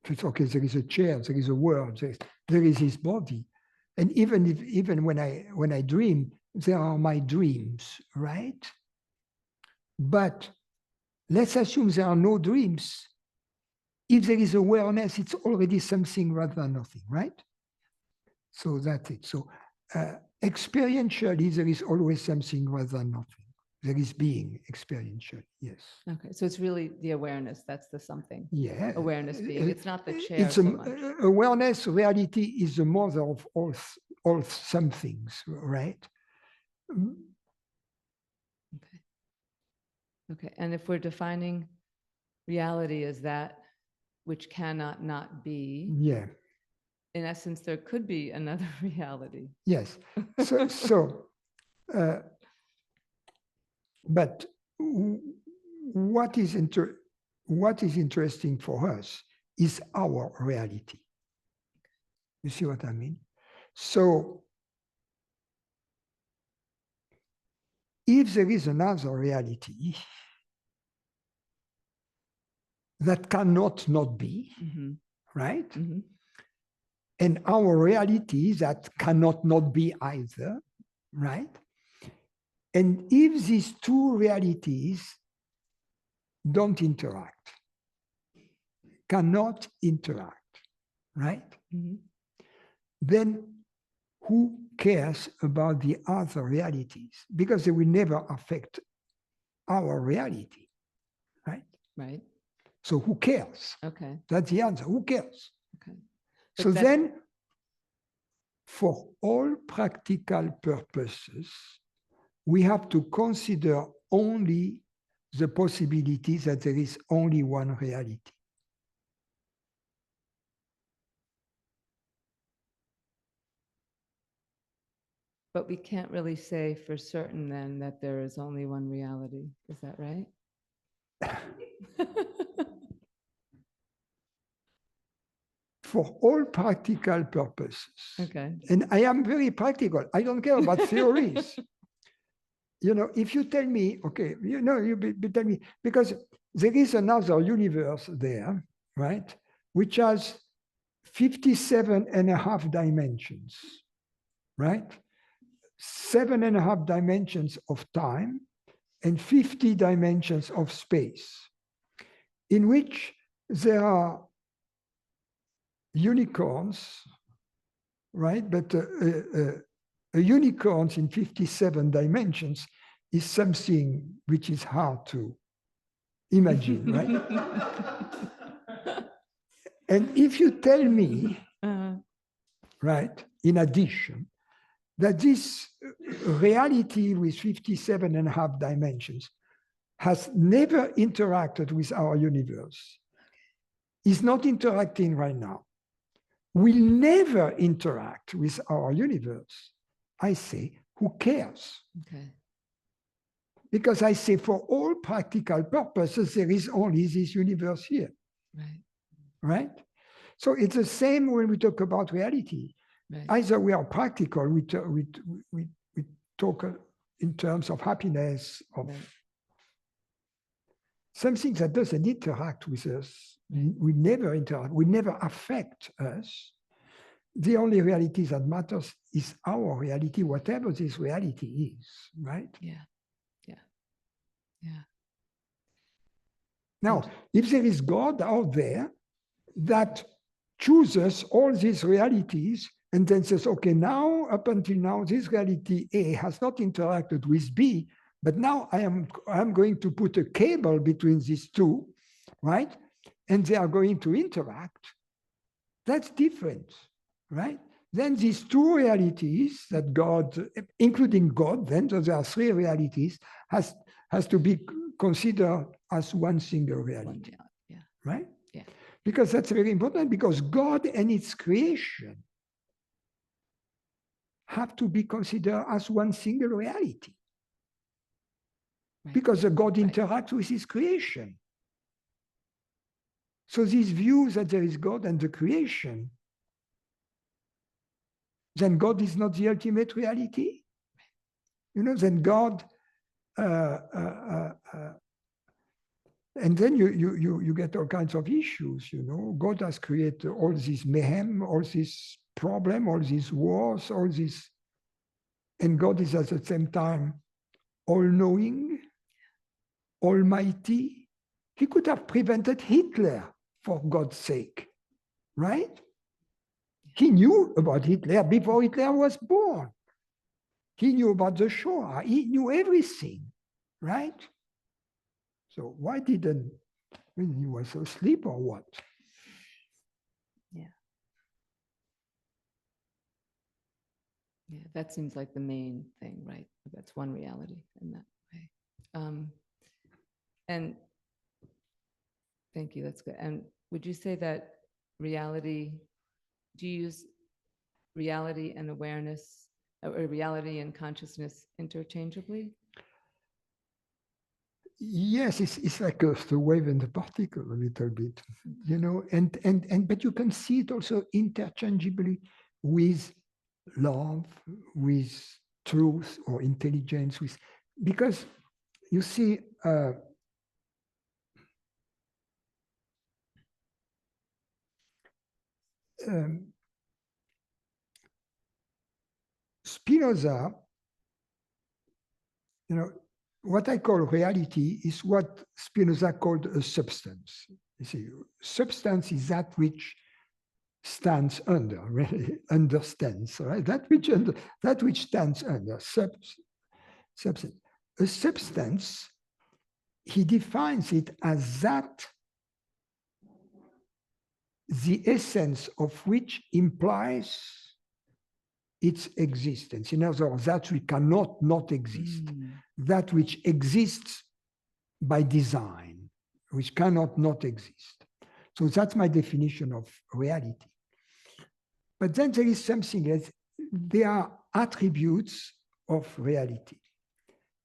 it's okay, there is a chair, there is a world, there is his body. And even when I dream, there are my dreams, right? But let's assume there are no dreams. If there is awareness, it's already something rather than nothing, right? So that's it. So experientially, there is always something rather than nothing. There is being experiential, yes. Okay, so it's really the awareness, that's the something. Yeah. Awareness being, it's not the chair It's so much. awareness, reality is the mother of all some things, right? Okay. Okay, and if we're defining reality as that which cannot not be, Yeah, in essence, there could be another reality. yes. But what is interesting for us is our reality. You see what I mean? So if there is another reality that cannot not be, Mhm, right? mhm. And our reality that cannot not be either, right? And if these two realities don't interact, cannot interact, right? Mhm. Then who cares about the other realities? Because they will never affect our reality, right? Right, So who cares? okay, That's the answer. Who cares? okay. So But that- then, for all practical purposes, we have to consider only the possibility that there is only one reality. But we can't really say for certain then that there is only one reality. Is that right? For all practical purposes. Okay. And I am very practical. I don't care about theories. You know, if you tell me, okay, you know, you tell me, because there is another universe there, right? Which has 57.5 dimensions, right? 7.5 dimensions of time and 50 dimensions of space, in which there are unicorns, right? But a unicorn in 57 dimensions is something which is hard to imagine, right? And if you tell me, right, in addition, that this reality with 57 and a half dimensions has never interacted with our universe, is not interacting right now, will never interact with our universe, I say, who cares? Okay. Because I say, for all practical purposes, there is only this universe here. Right. Right? So it's the same when we talk about reality. Right. Either we are practical, we talk in terms of happiness, of Right. something that doesn't interact with us. We never interact, we never affect us. The only reality that matters is our reality, whatever this reality is, right? Yeah. Yeah. Yeah. Now, if there is God out there that chooses all these realities and then says, okay, now, up until now, this reality A has not interacted with B, but now I'm going to put a cable between these two, right? And they are going to interact. That's different, right? Then these two realities that God, including God, then so there are three realities, has to be considered as one single reality, Yeah. right? Yeah. Because that's very important, because God and its creation have to be considered as one single reality. Right. Because the God Right. interacts with his creation. So this view that there is God and the creation, then God is not the ultimate reality. You know, then God, and then you get all kinds of issues, you know. God has created all this mayhem, all this problem, all these wars, all this, and God is at the same time all-knowing, almighty. He could have prevented Hitler, for God's sake, right? He knew about Hitler before Hitler was born. He knew about the Shoah. He knew everything, right? So why didn't, when he was asleep or what? Yeah. Yeah, that seems like the main thing, right? That's one reality in that way. And thank you, that's good. And would you say that reality, do you use reality and awareness, or reality and consciousness interchangeably? Yes, it's like the wave and the particle a little bit, you know, and but you can see it also interchangeably with love, with truth or intelligence, with, because you see, Spinoza, you know, what I call reality is what Spinoza called a substance. You see, substance is that which stands under, really understands, right? That which stands under, substance. A substance, he defines it as that the essence of which implies its existence. In other words, that which cannot not exist, that which exists by design, which cannot not exist. So that's my definition of reality. But then there is something else. There are attributes of reality.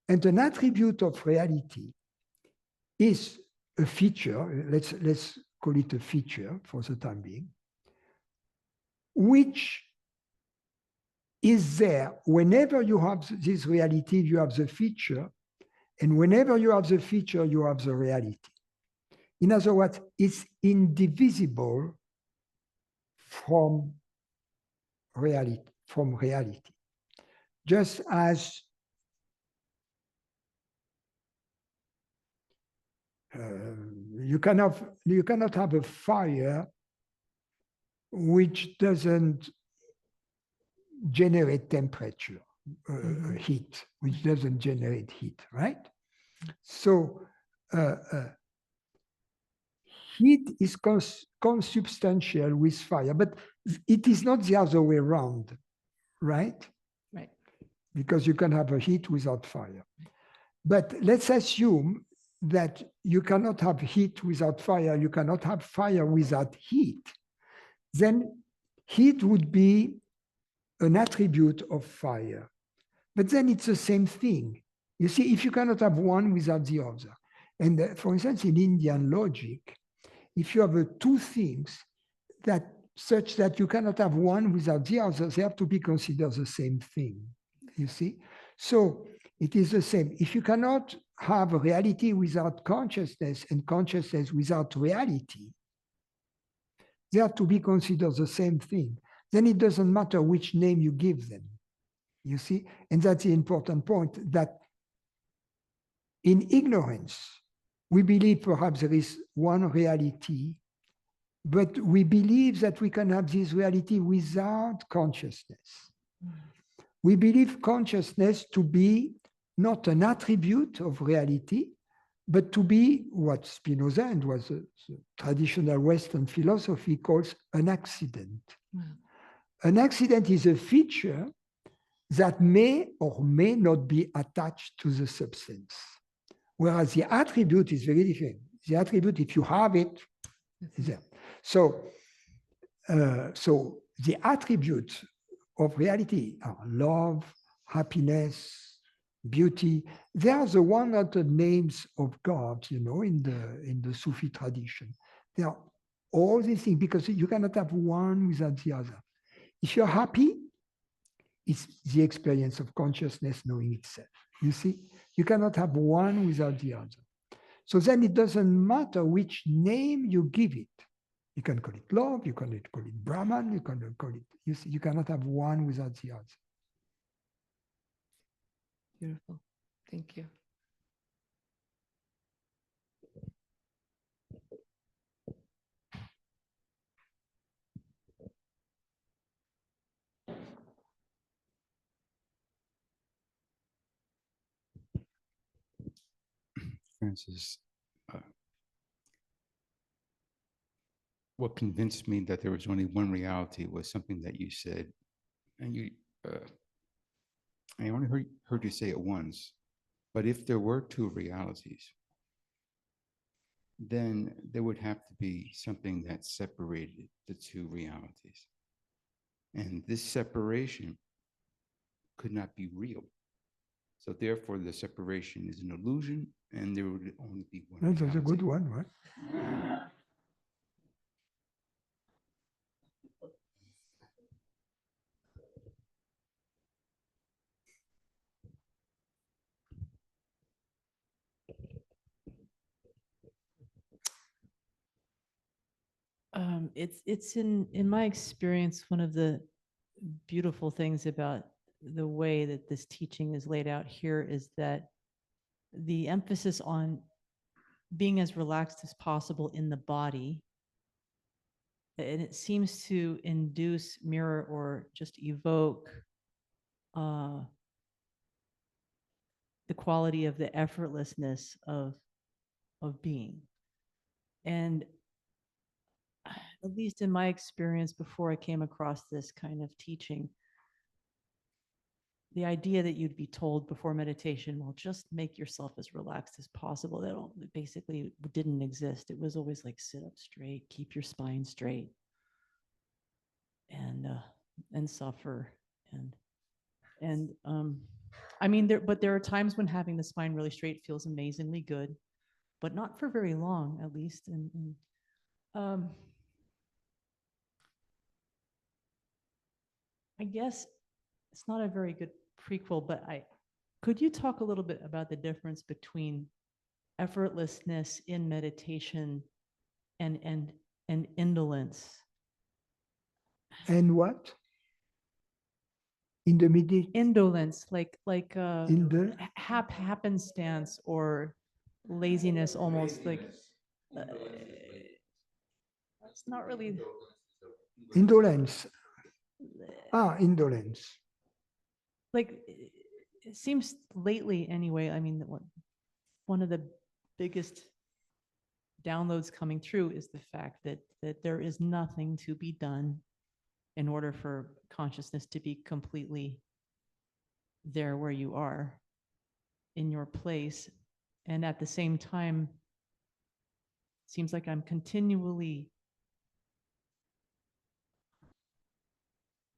And an attribute of reality is a feature, let's call it a feature for the time being, which is there whenever you have this reality, you have the feature, and whenever you have the feature, you have the reality. In other words, it's indivisible from reality. Just as You cannot have a fire which doesn't generate temperature, heat, which doesn't generate heat, right? So heat is consubstantial with fire, but it is not the other way around, right? Right. Because you can have a heat without fire. But let's assume that you cannot have heat without fire, you cannot have fire without heat. Then heat would be an attribute of fire. But then it's the same thing. You see, if you cannot have one without the other. And for instance, in Indian logic, if you have two things that such that you cannot have one without the other, they have to be considered the same thing. You see? So it is the same. If you cannot have a reality without consciousness and consciousness without reality, they have to be considered the same thing. Then it doesn't matter which name you give them. You see? And that's the important point, that in ignorance, we believe perhaps there is one reality, but we believe that we can have this reality without consciousness. We believe consciousness to be not an attribute of reality, but to be what Spinoza and was the traditional Western philosophy calls an accident. An accident is a feature that may or may not be attached to the substance. Whereas the attribute is very different. The attribute, if you have it, is there. So the attributes of reality are love, happiness, beauty. They are the 100 names of God, you know, in the Sufi tradition. They are all these things because you cannot have one without the other. If you're happy, it's the experience of consciousness knowing itself. You see, you cannot have one without the other. So then it doesn't matter which name you give it. You can call it love, you can call it Brahman, you can call it, you see, you cannot have one without the other. Beautiful. Thank you. Francis, what convinced me that there was only one reality was something that you said, and I only heard you say it once, but if there were two realities, then there would have to be something that separated the two realities. And this separation could not be real. So therefore, the separation is an illusion, and there would only be one. That's a good one, right? It's in my experience, one of the beautiful things about the way that this teaching is laid out here is that the emphasis on being as relaxed as possible in the body, and it seems to induce, mirror, or just evoke the quality of the effortlessness of being. And at least in my experience before I came across this kind of teaching, the idea that you'd be told before meditation, well, just make yourself as relaxed as possible, that basically didn't exist. It was always like, sit up straight, keep your spine straight, and suffer. And I mean, there are times when having the spine really straight feels amazingly good, but not for very long, at least. And I guess it's not a very good prequel, but could you talk a little bit about the difference between effortlessness in meditation and indolence? And what? In the meditation? Indolence, like in the happenstance, or laziness, almost like it's not really Indolence. Indolence. like it seems lately anyway. I mean, one of the biggest downloads coming through is the fact that there is nothing to be done in order for consciousness to be completely there where you are in your place. And at the same time, it seems like I'm continually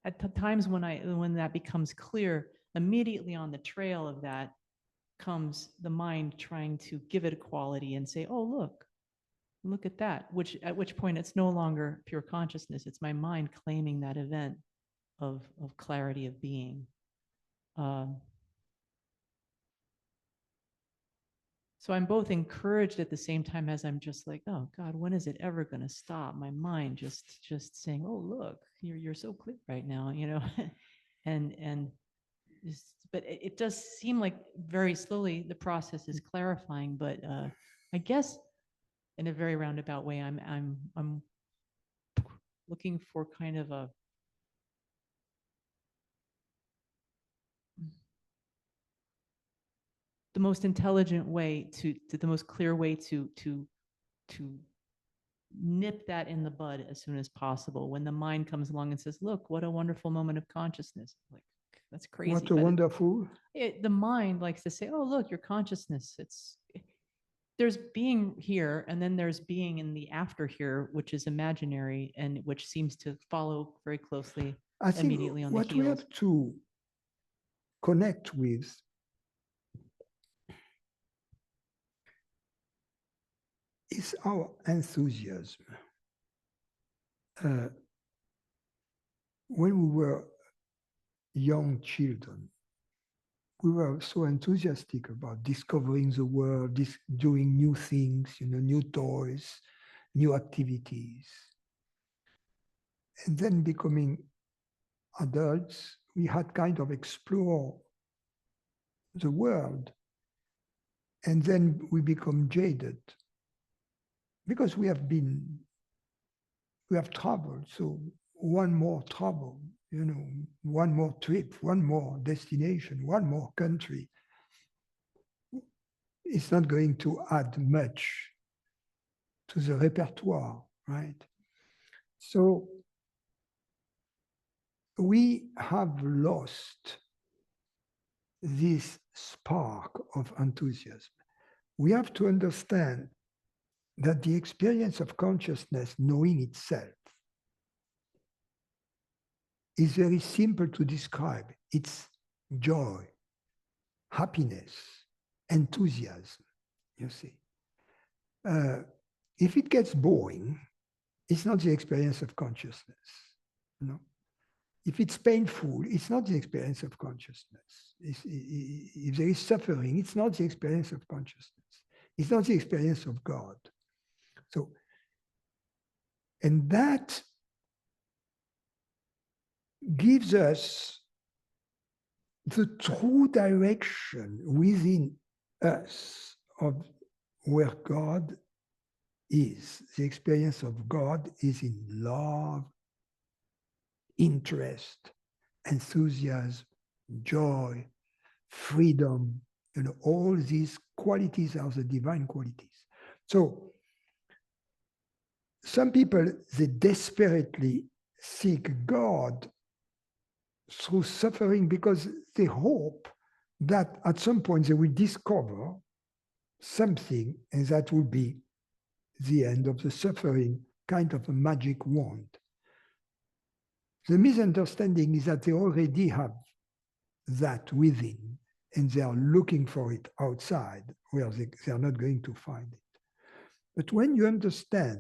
at times when that becomes clear, immediately on the trail of that comes the mind trying to give it a quality and say, oh, look at that, at which point it's no longer pure consciousness. It's my mind claiming that event of clarity of being. So I'm both encouraged at the same time as I'm just like, oh God, when is it ever going to stop? My mind just saying, oh, look, you're so clear right now, you know, and just, but it does seem like very slowly the process is clarifying, but I guess in a very roundabout way, I'm looking for kind of the most intelligent way to the most clear way to nip that in the bud as soon as possible. When the mind comes along and says, look, what a wonderful moment of consciousness. Like, that's crazy. What a wonderful. The mind likes to say, oh, look, your consciousness, there's being here, and then there's being in the after here, which is imaginary and which seems to follow very closely I think immediately on the what we heels. have to connect with is our enthusiasm. When we were young children, we were so enthusiastic about discovering the world, doing new things, new toys, new activities. And then becoming adults, we had kind of explore the world. And then we become jaded because we have traveled. So one more travel, one more trip, one more destination, one more country. It's not going to add much to the repertoire, right? So we have lost this spark of enthusiasm. We have to understand that the experience of consciousness knowing itself is very simple to describe. It's joy, happiness, enthusiasm, you see. If it gets boring, it's not the experience of consciousness, If it's painful, it's not the experience of consciousness. If there is suffering, it's not the experience of consciousness. It's not the experience of God. So, and that gives us the true direction within us of where God is. The experience of God is in love, interest, enthusiasm, joy, freedom. All these qualities are the divine qualities. So some people, they desperately seek God through suffering because they hope that at some point they will discover something and that will be the end of the suffering, kind of a magic wand. The misunderstanding is that they already have that within and they are looking for it outside where they are not going to find it. But when you understand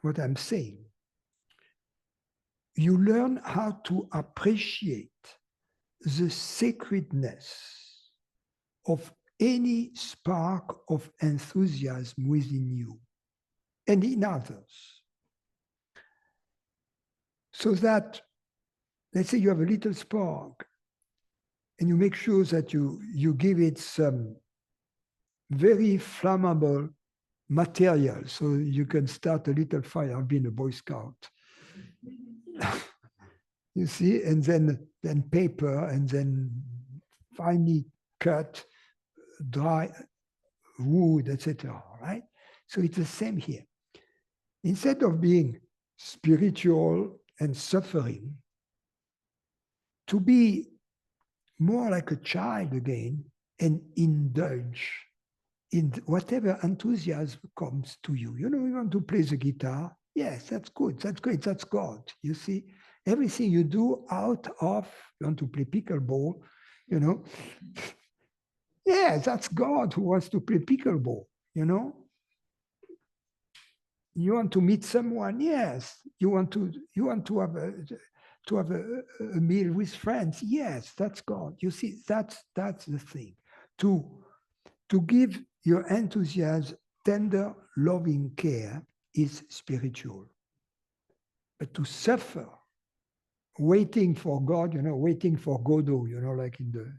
what I'm saying, you learn how to appreciate the sacredness of any spark of enthusiasm within you and in others. So that, let's say you have a little spark and you make sure that you give it some very flammable material, so you can start a little fire. I've been a Boy Scout. You see, and then paper, and then finely cut, dry wood, etc. Right? So it's the same here. Instead of being spiritual and suffering, to be more like a child again and indulge in whatever enthusiasm comes to you. You know, you want to play the guitar. Yes, that's good. That's great. That's God. You see, everything you do out of, you want to play pickleball, you know. Yes, that's God who wants to play pickleball, you know. You want to meet someone. Yes. You want to have a meal with friends. Yes, that's God. You see, that's the thing. To give your enthusiasm tender, loving care is spiritual. But to suffer, waiting for God, you know, waiting for Godot, you know, like in the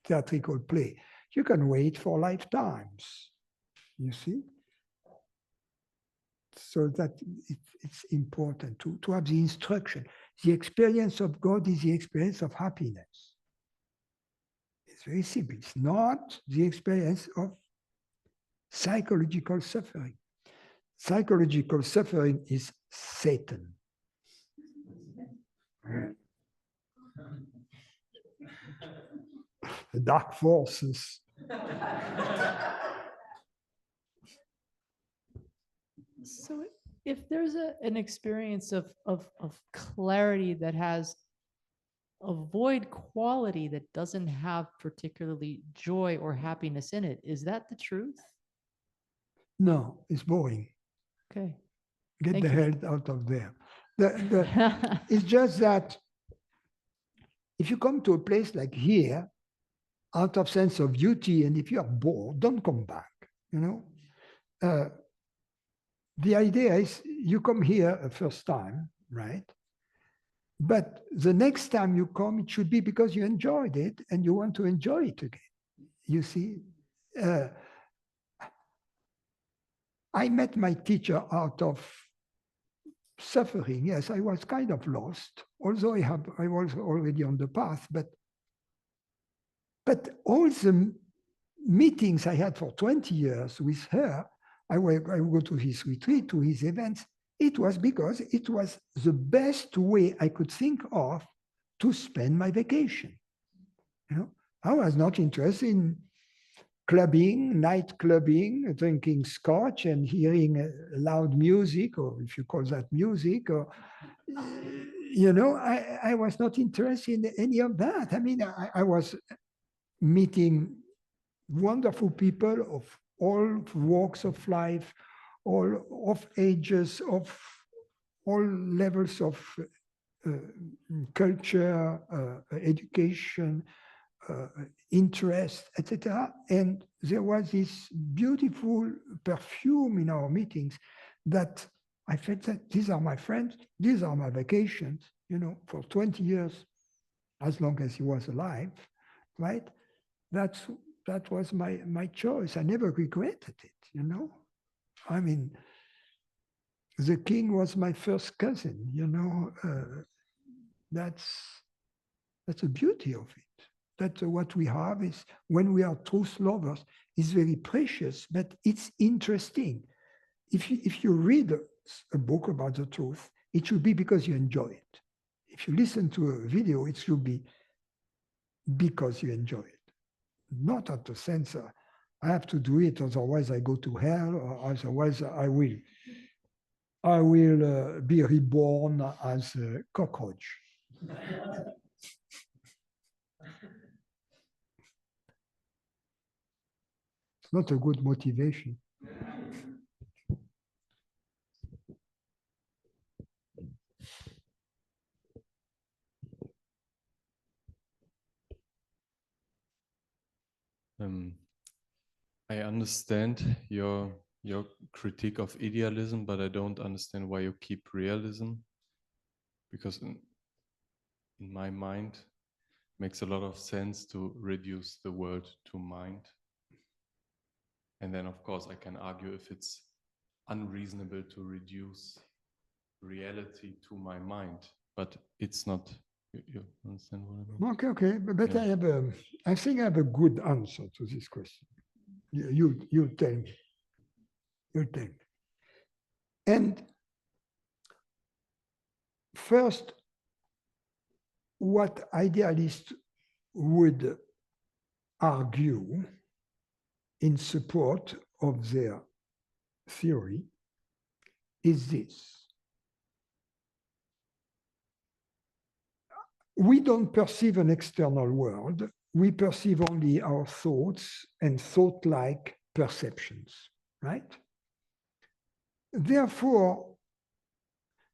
theatrical play, you can wait for lifetimes, you see? So that it's important to have the instruction. The experience of God is the experience of happiness. It's very simple. It's not the experience of psychological suffering. Psychological suffering is Satan. The dark forces. So if there's an experience of clarity that has a void quality that doesn't have particularly joy or happiness in it, is that the truth? No, it's boring. Okay. Get Thank the you. hell out of there. It's just that if you come to a place like here, out of sense of duty, and if you are bored, don't come back, you know? The idea is you come here a first time, right? But the next time you come, it should be because you enjoyed it and you want to enjoy it again. You see? I met my teacher out of suffering. Yes, I was kind of lost, although I was already on the path, but all the meetings I had for 20 years with her, I would go to his retreat, to his events. It was because it was the best way I could think of to spend my vacation. You know, I was not interested in clubbing, night clubbing, drinking scotch and hearing loud music, or if you call that music, or you know, I was not interested in any of that. I mean, I was meeting wonderful people of all walks of life, all of ages, of all levels of culture, education, interest, etc. And there was this beautiful perfume in our meetings that I felt that these are my friends, these are my vacations, you know, for 20 years, as long as he was alive, right? That was my choice. I never regretted it, you know. I mean, the king was my first cousin, you know. That's the beauty of it. That what we have is, when we are truth lovers, is very precious, but it's interesting. If you read a book about the truth, it should be because you enjoy it. If you listen to a video, it should be because you enjoy it. Not at the sense I have to do it, otherwise I go to hell, or otherwise I will be reborn as a cockroach. It's not a good motivation. I understand your critique of idealism, but I don't understand why you keep realism, because in my mind, it makes a lot of sense to reduce the world to mind. And then, of course, I can argue if it's unreasonable to reduce reality to my mind, but it's not. You understand what I mean? Okay, okay, but Yeah. I think I have a good answer to this question. You tell me. You tell me. And first, what idealists would argue in support of their theory is this. We don't perceive an external world. We perceive only our thoughts and thought-like perceptions, right? Therefore,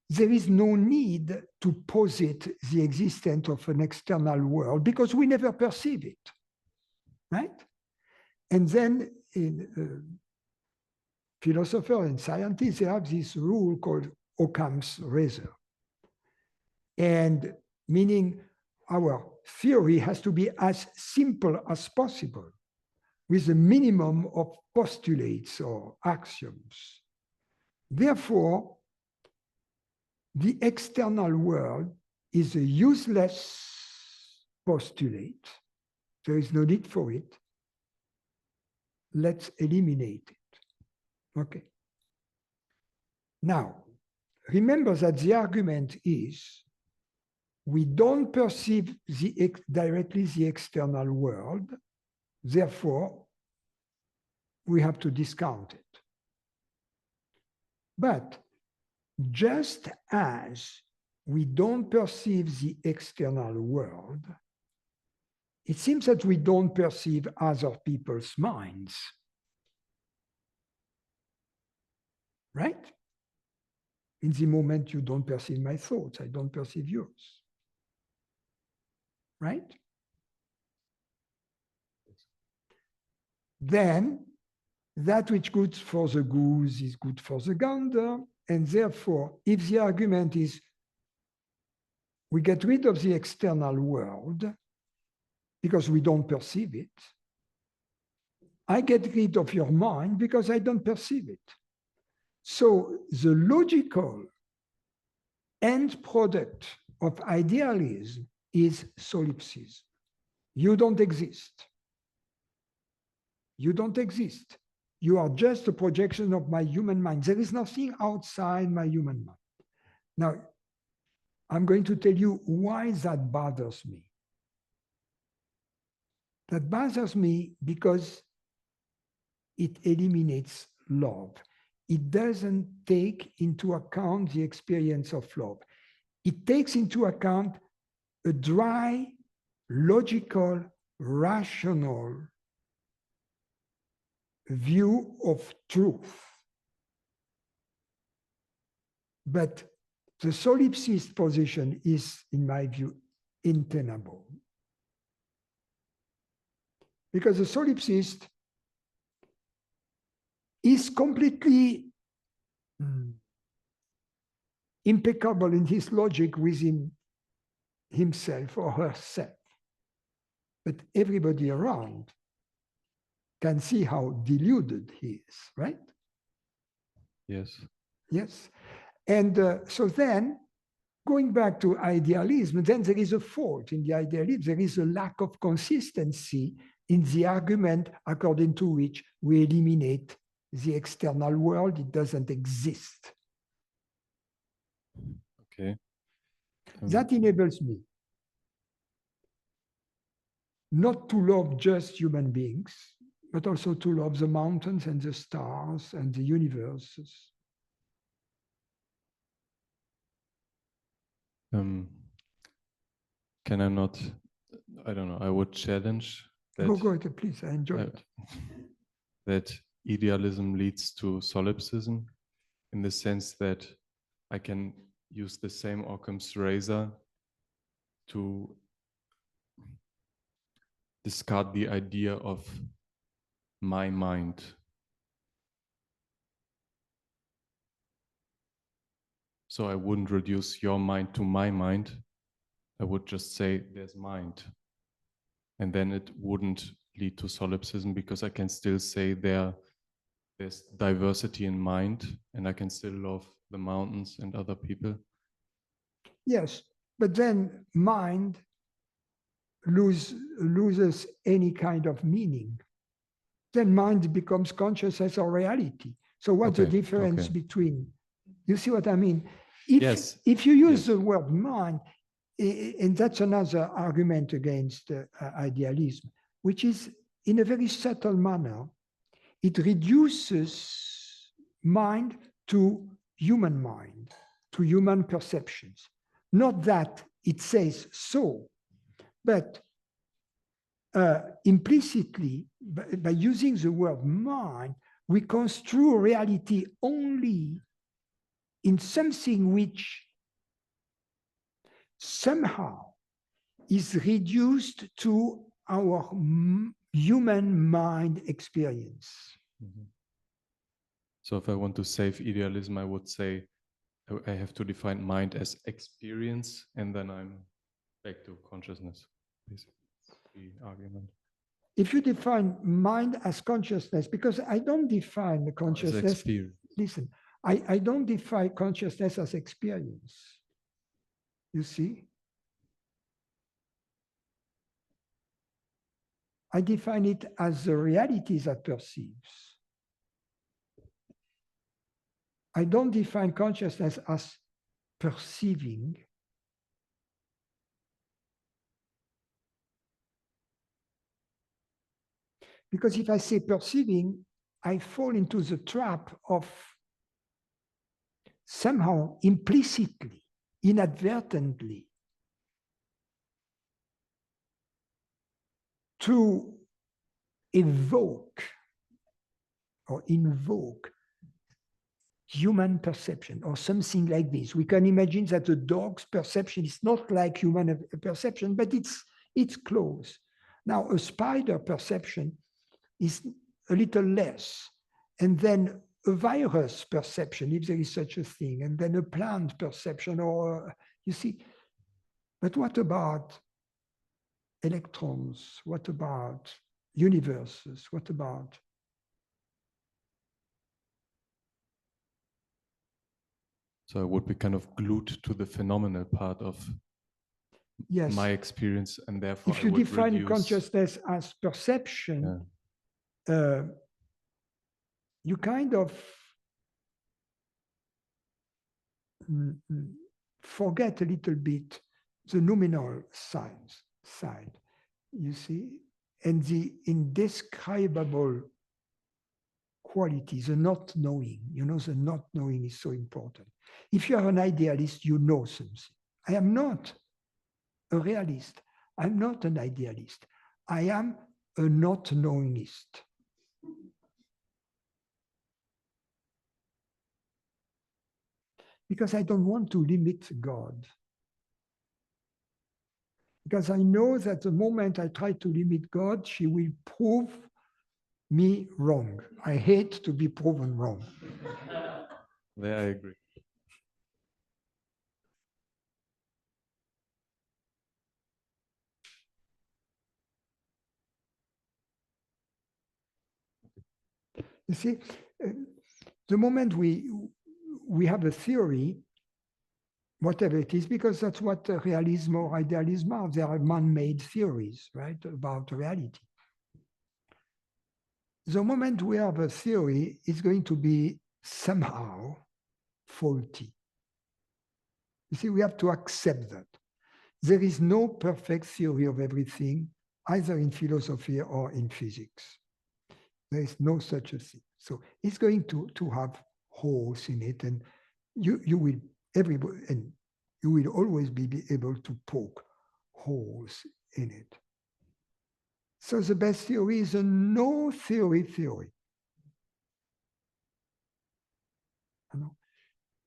there is no need to posit the existence of an external world because we never perceive it, right? And then philosophers and scientists, they have this rule called Occam's razor. And meaning our theory has to be as simple as possible with a minimum of postulates or axioms. Therefore, the external world is a useless postulate. There is no need for it. Let's eliminate it. Okay. Now, remember that the argument is we don't perceive directly the external world, therefore, we have to discount it. But just as we don't perceive the external world, it seems that we don't perceive other people's minds. Right? In the moment you don't perceive my thoughts, I don't perceive yours. Right? Then that which good for the goose is good for the gander, and therefore, if the argument is we get rid of the external world because we don't perceive it, I get rid of your mind because I don't perceive it. So the logical end product of idealism is solipsism. You don't exist. You don't exist. You are just a projection of my human mind. There is nothing outside my human mind. Now, I'm going to tell you why that bothers me. That bothers me because it eliminates love. It doesn't take into account the experience of love. It takes into account a dry, logical, rational view of truth. But the solipsist position is, in my view, untenable. Because the solipsist is completely impeccable in his logic with himself or herself. But everybody around can see how deluded he is, right? Yes. Yes. And so then, going back to idealism, then there is a fault in the idealism. There is a lack of consistency in the argument according to which we eliminate the external world. It doesn't exist. Okay. That enables me not to love just human beings, but also to love the mountains and the stars and the universes. Can I not, I don't know, I would challenge that. Go ahead, please, I enjoy it. That idealism leads to solipsism in the sense that I can use the same Occam's razor to discard the idea of my mind. So I wouldn't reduce your mind to my mind. I would just say there's mind. And then it wouldn't lead to solipsism because I can still say there there's diversity in mind and I can still love the mountains and other people. Yes, but then mind loses any kind of meaning. Then mind becomes consciousness or reality. So what's the Okay, difference okay. between, you see what I mean? Yes, If you use yes. the word mind, and that's another argument against idealism, which is in a very subtle manner, it reduces mind to human mind, to human perceptions. Not that it says so, but implicitly, by using the word mind, we construe reality only in something which somehow is reduced to our human mind experience. Mhm. So if I want to save idealism, I would say I have to define mind as experience, and then I'm back to consciousness. Basically, the argument. If you define mind as consciousness, because I don't define the As consciousness, experience. listen, I don't define consciousness as experience. You see? I define it as the reality that perceives. I don't define consciousness as perceiving. Because if I say perceiving, I fall into the trap of somehow implicitly, inadvertently, to evoke or invoke human perception or something like this. We can imagine that the dog's perception is not like human perception, but it's close. Now, a spider perception is a little less. And then a virus perception, if there is such a thing, and then a plant perception, or you see. But what about electrons? What about universes? What about? So I would be kind of glued to the phenomenal part of Yes. my experience, and therefore If I you would define reduce. consciousness as perception, you kind of forget a little bit the nominal side, you see, and the indescribable quality, the not knowing. You know, the not knowing is so important. If you are an idealist, you know something. I am not a realist. I'm not an idealist. I am a not knowingist. Because I don't want to limit God. Because I know that the moment I try to limit God, she will prove me wrong. I hate to be proven wrong. There I agree. You see, the moment we have a theory, whatever it is, because that's what realism or idealism are. They are man-made theories, right, about reality. The moment we have a theory, it's going to be somehow faulty. You see, we have to accept that. There is no perfect theory of everything, either in philosophy or in physics. There is no such a thing. So it's going to have holes in it, and you will always be able to poke holes in it. So the best theory is a no theory theory.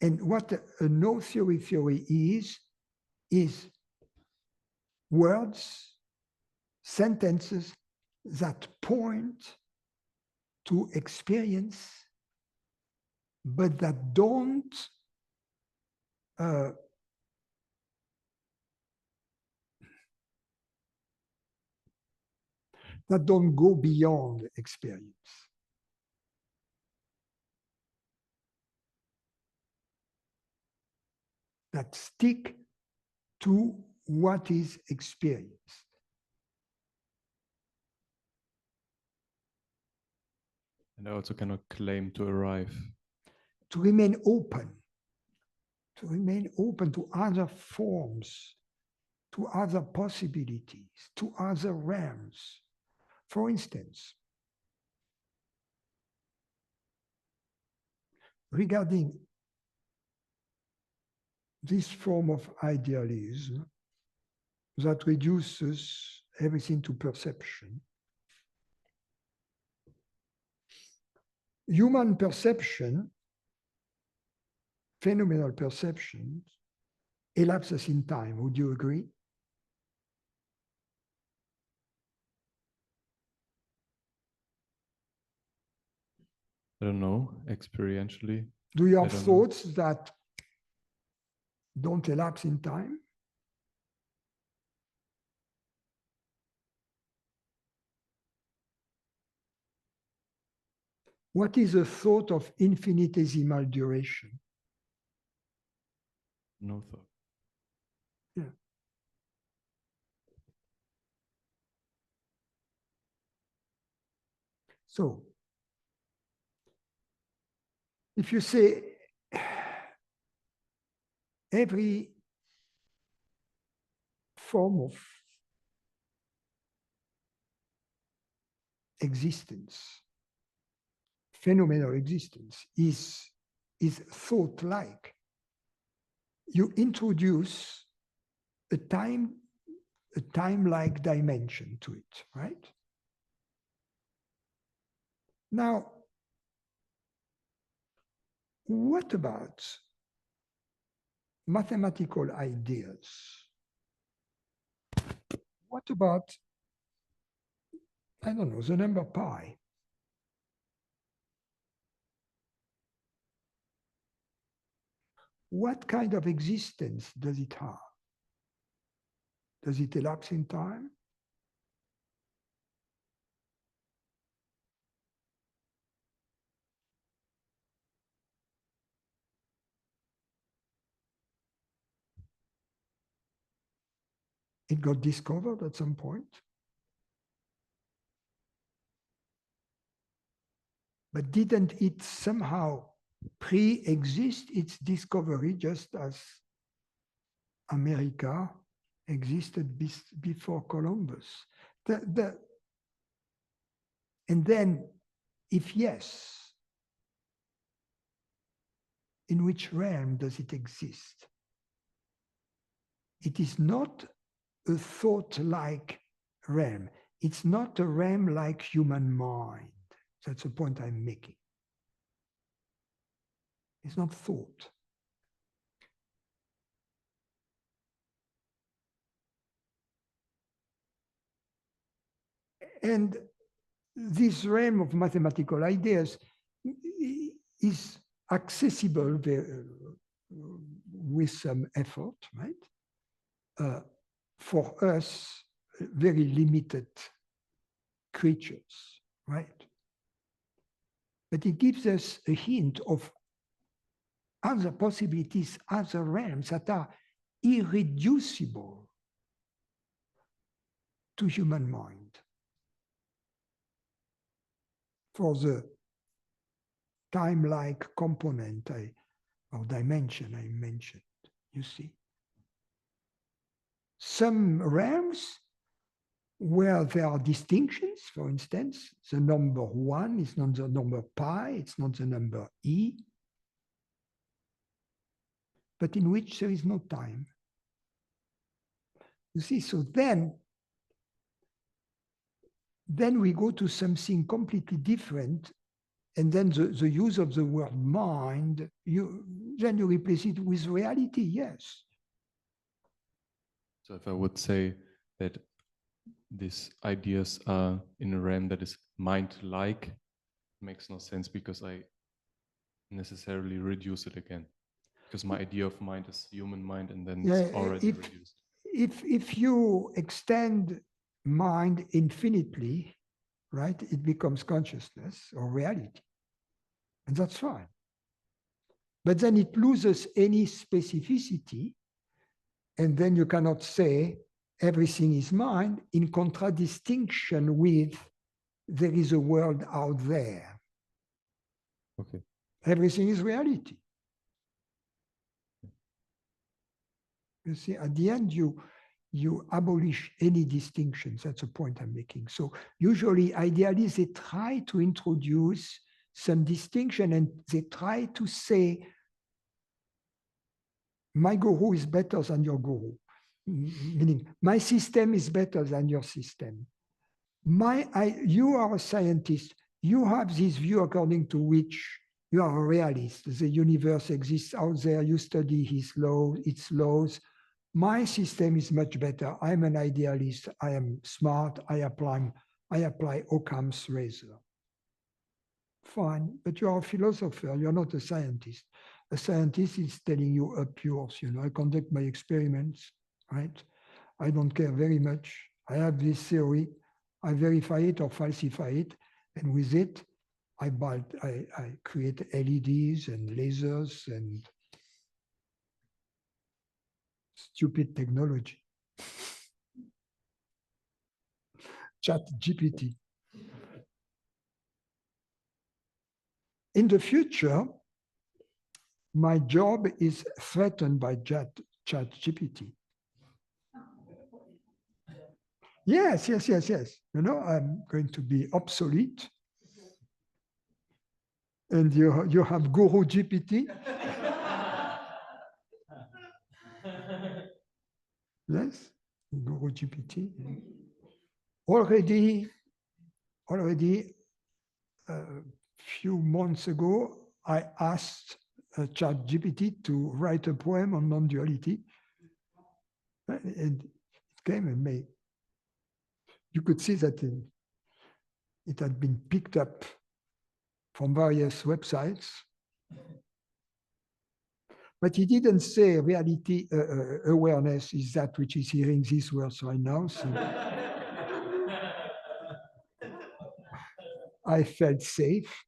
And what a no theory theory is words, sentences that point to experience, but that don't go beyond experience. that stick to what is experienced. And I also cannot claim to arrive. To remain open to other forms, to other possibilities, to other realms. For instance, regarding this form of idealism that reduces everything to perception, human perception, phenomenal perception, elapses in time. Would you agree? I don't know, experientially. Do you I have don't know. thoughts that don't elapse in time? What is a thought of infinitesimal duration? No thought. Yeah. So, if you say every form of existence, phenomenal existence, is thought-like, you introduce a time-like dimension to it, right? Now, what about mathematical ideas? What about, I don't know, the number pi? What kind of existence does it have? Does it elapse in time? It got discovered at some point. But didn't it somehow pre-exist its discovery, just as America existed before Columbus? And then, if yes, in which realm does it exist? It is not a thought-like realm. It's not a realm like human mind. That's the point I'm making. It's not thought. And this realm of mathematical ideas is accessible with some effort, right? For us, very limited creatures, right? But it gives us a hint of other possibilities, other realms that are irreducible to human mind. For the time-like component or dimension I mentioned, you see. Some realms where there are distinctions, for instance, the number 1 is not the number pi, it's not the number e, but in which there is no time. You see, so then we go to something completely different, and then the use of the word mind, then you replace it with reality, yes. So if I would say that these ideas are in a realm that is mind-like, makes no sense because I necessarily reduce it again. Because my idea of mind is human mind, and then it's already reduced. If you extend mind infinitely, right, it becomes consciousness or reality. And that's fine. But then it loses any specificity, and then you cannot say everything is mind in contradistinction with there is a world out there. Okay. Everything is reality. You see, at the end, you abolish any distinctions. That's the point I'm making. So usually idealists, they try to introduce some distinction, and they try to say, my guru is better than your guru. Meaning, my system is better than your system. You are a scientist. You have this view according to which you are a realist. The universe exists out there. You study its laws. My system is much better. I'm an idealist. I am smart. I apply Occam's razor. Fine, but you are a philosopher. You're not a scientist. A scientist is telling you up yours. I conduct my experiments, right? I don't care very much. I have this theory. I verify it or falsify it, and with it, I create LEDs and lasers and stupid technology. Chat GPT. In the future, my job is threatened by Chat GPT. Yes. I'm going to be obsolete. And you have Guru GPT. Yes, Guru GPT. Already a few months ago, I asked ChatGPT to write a poem on non-duality. And it came and made. You could see that it had been picked up from various websites. But he didn't say reality awareness is that which is hearing these words right now. So I felt safe.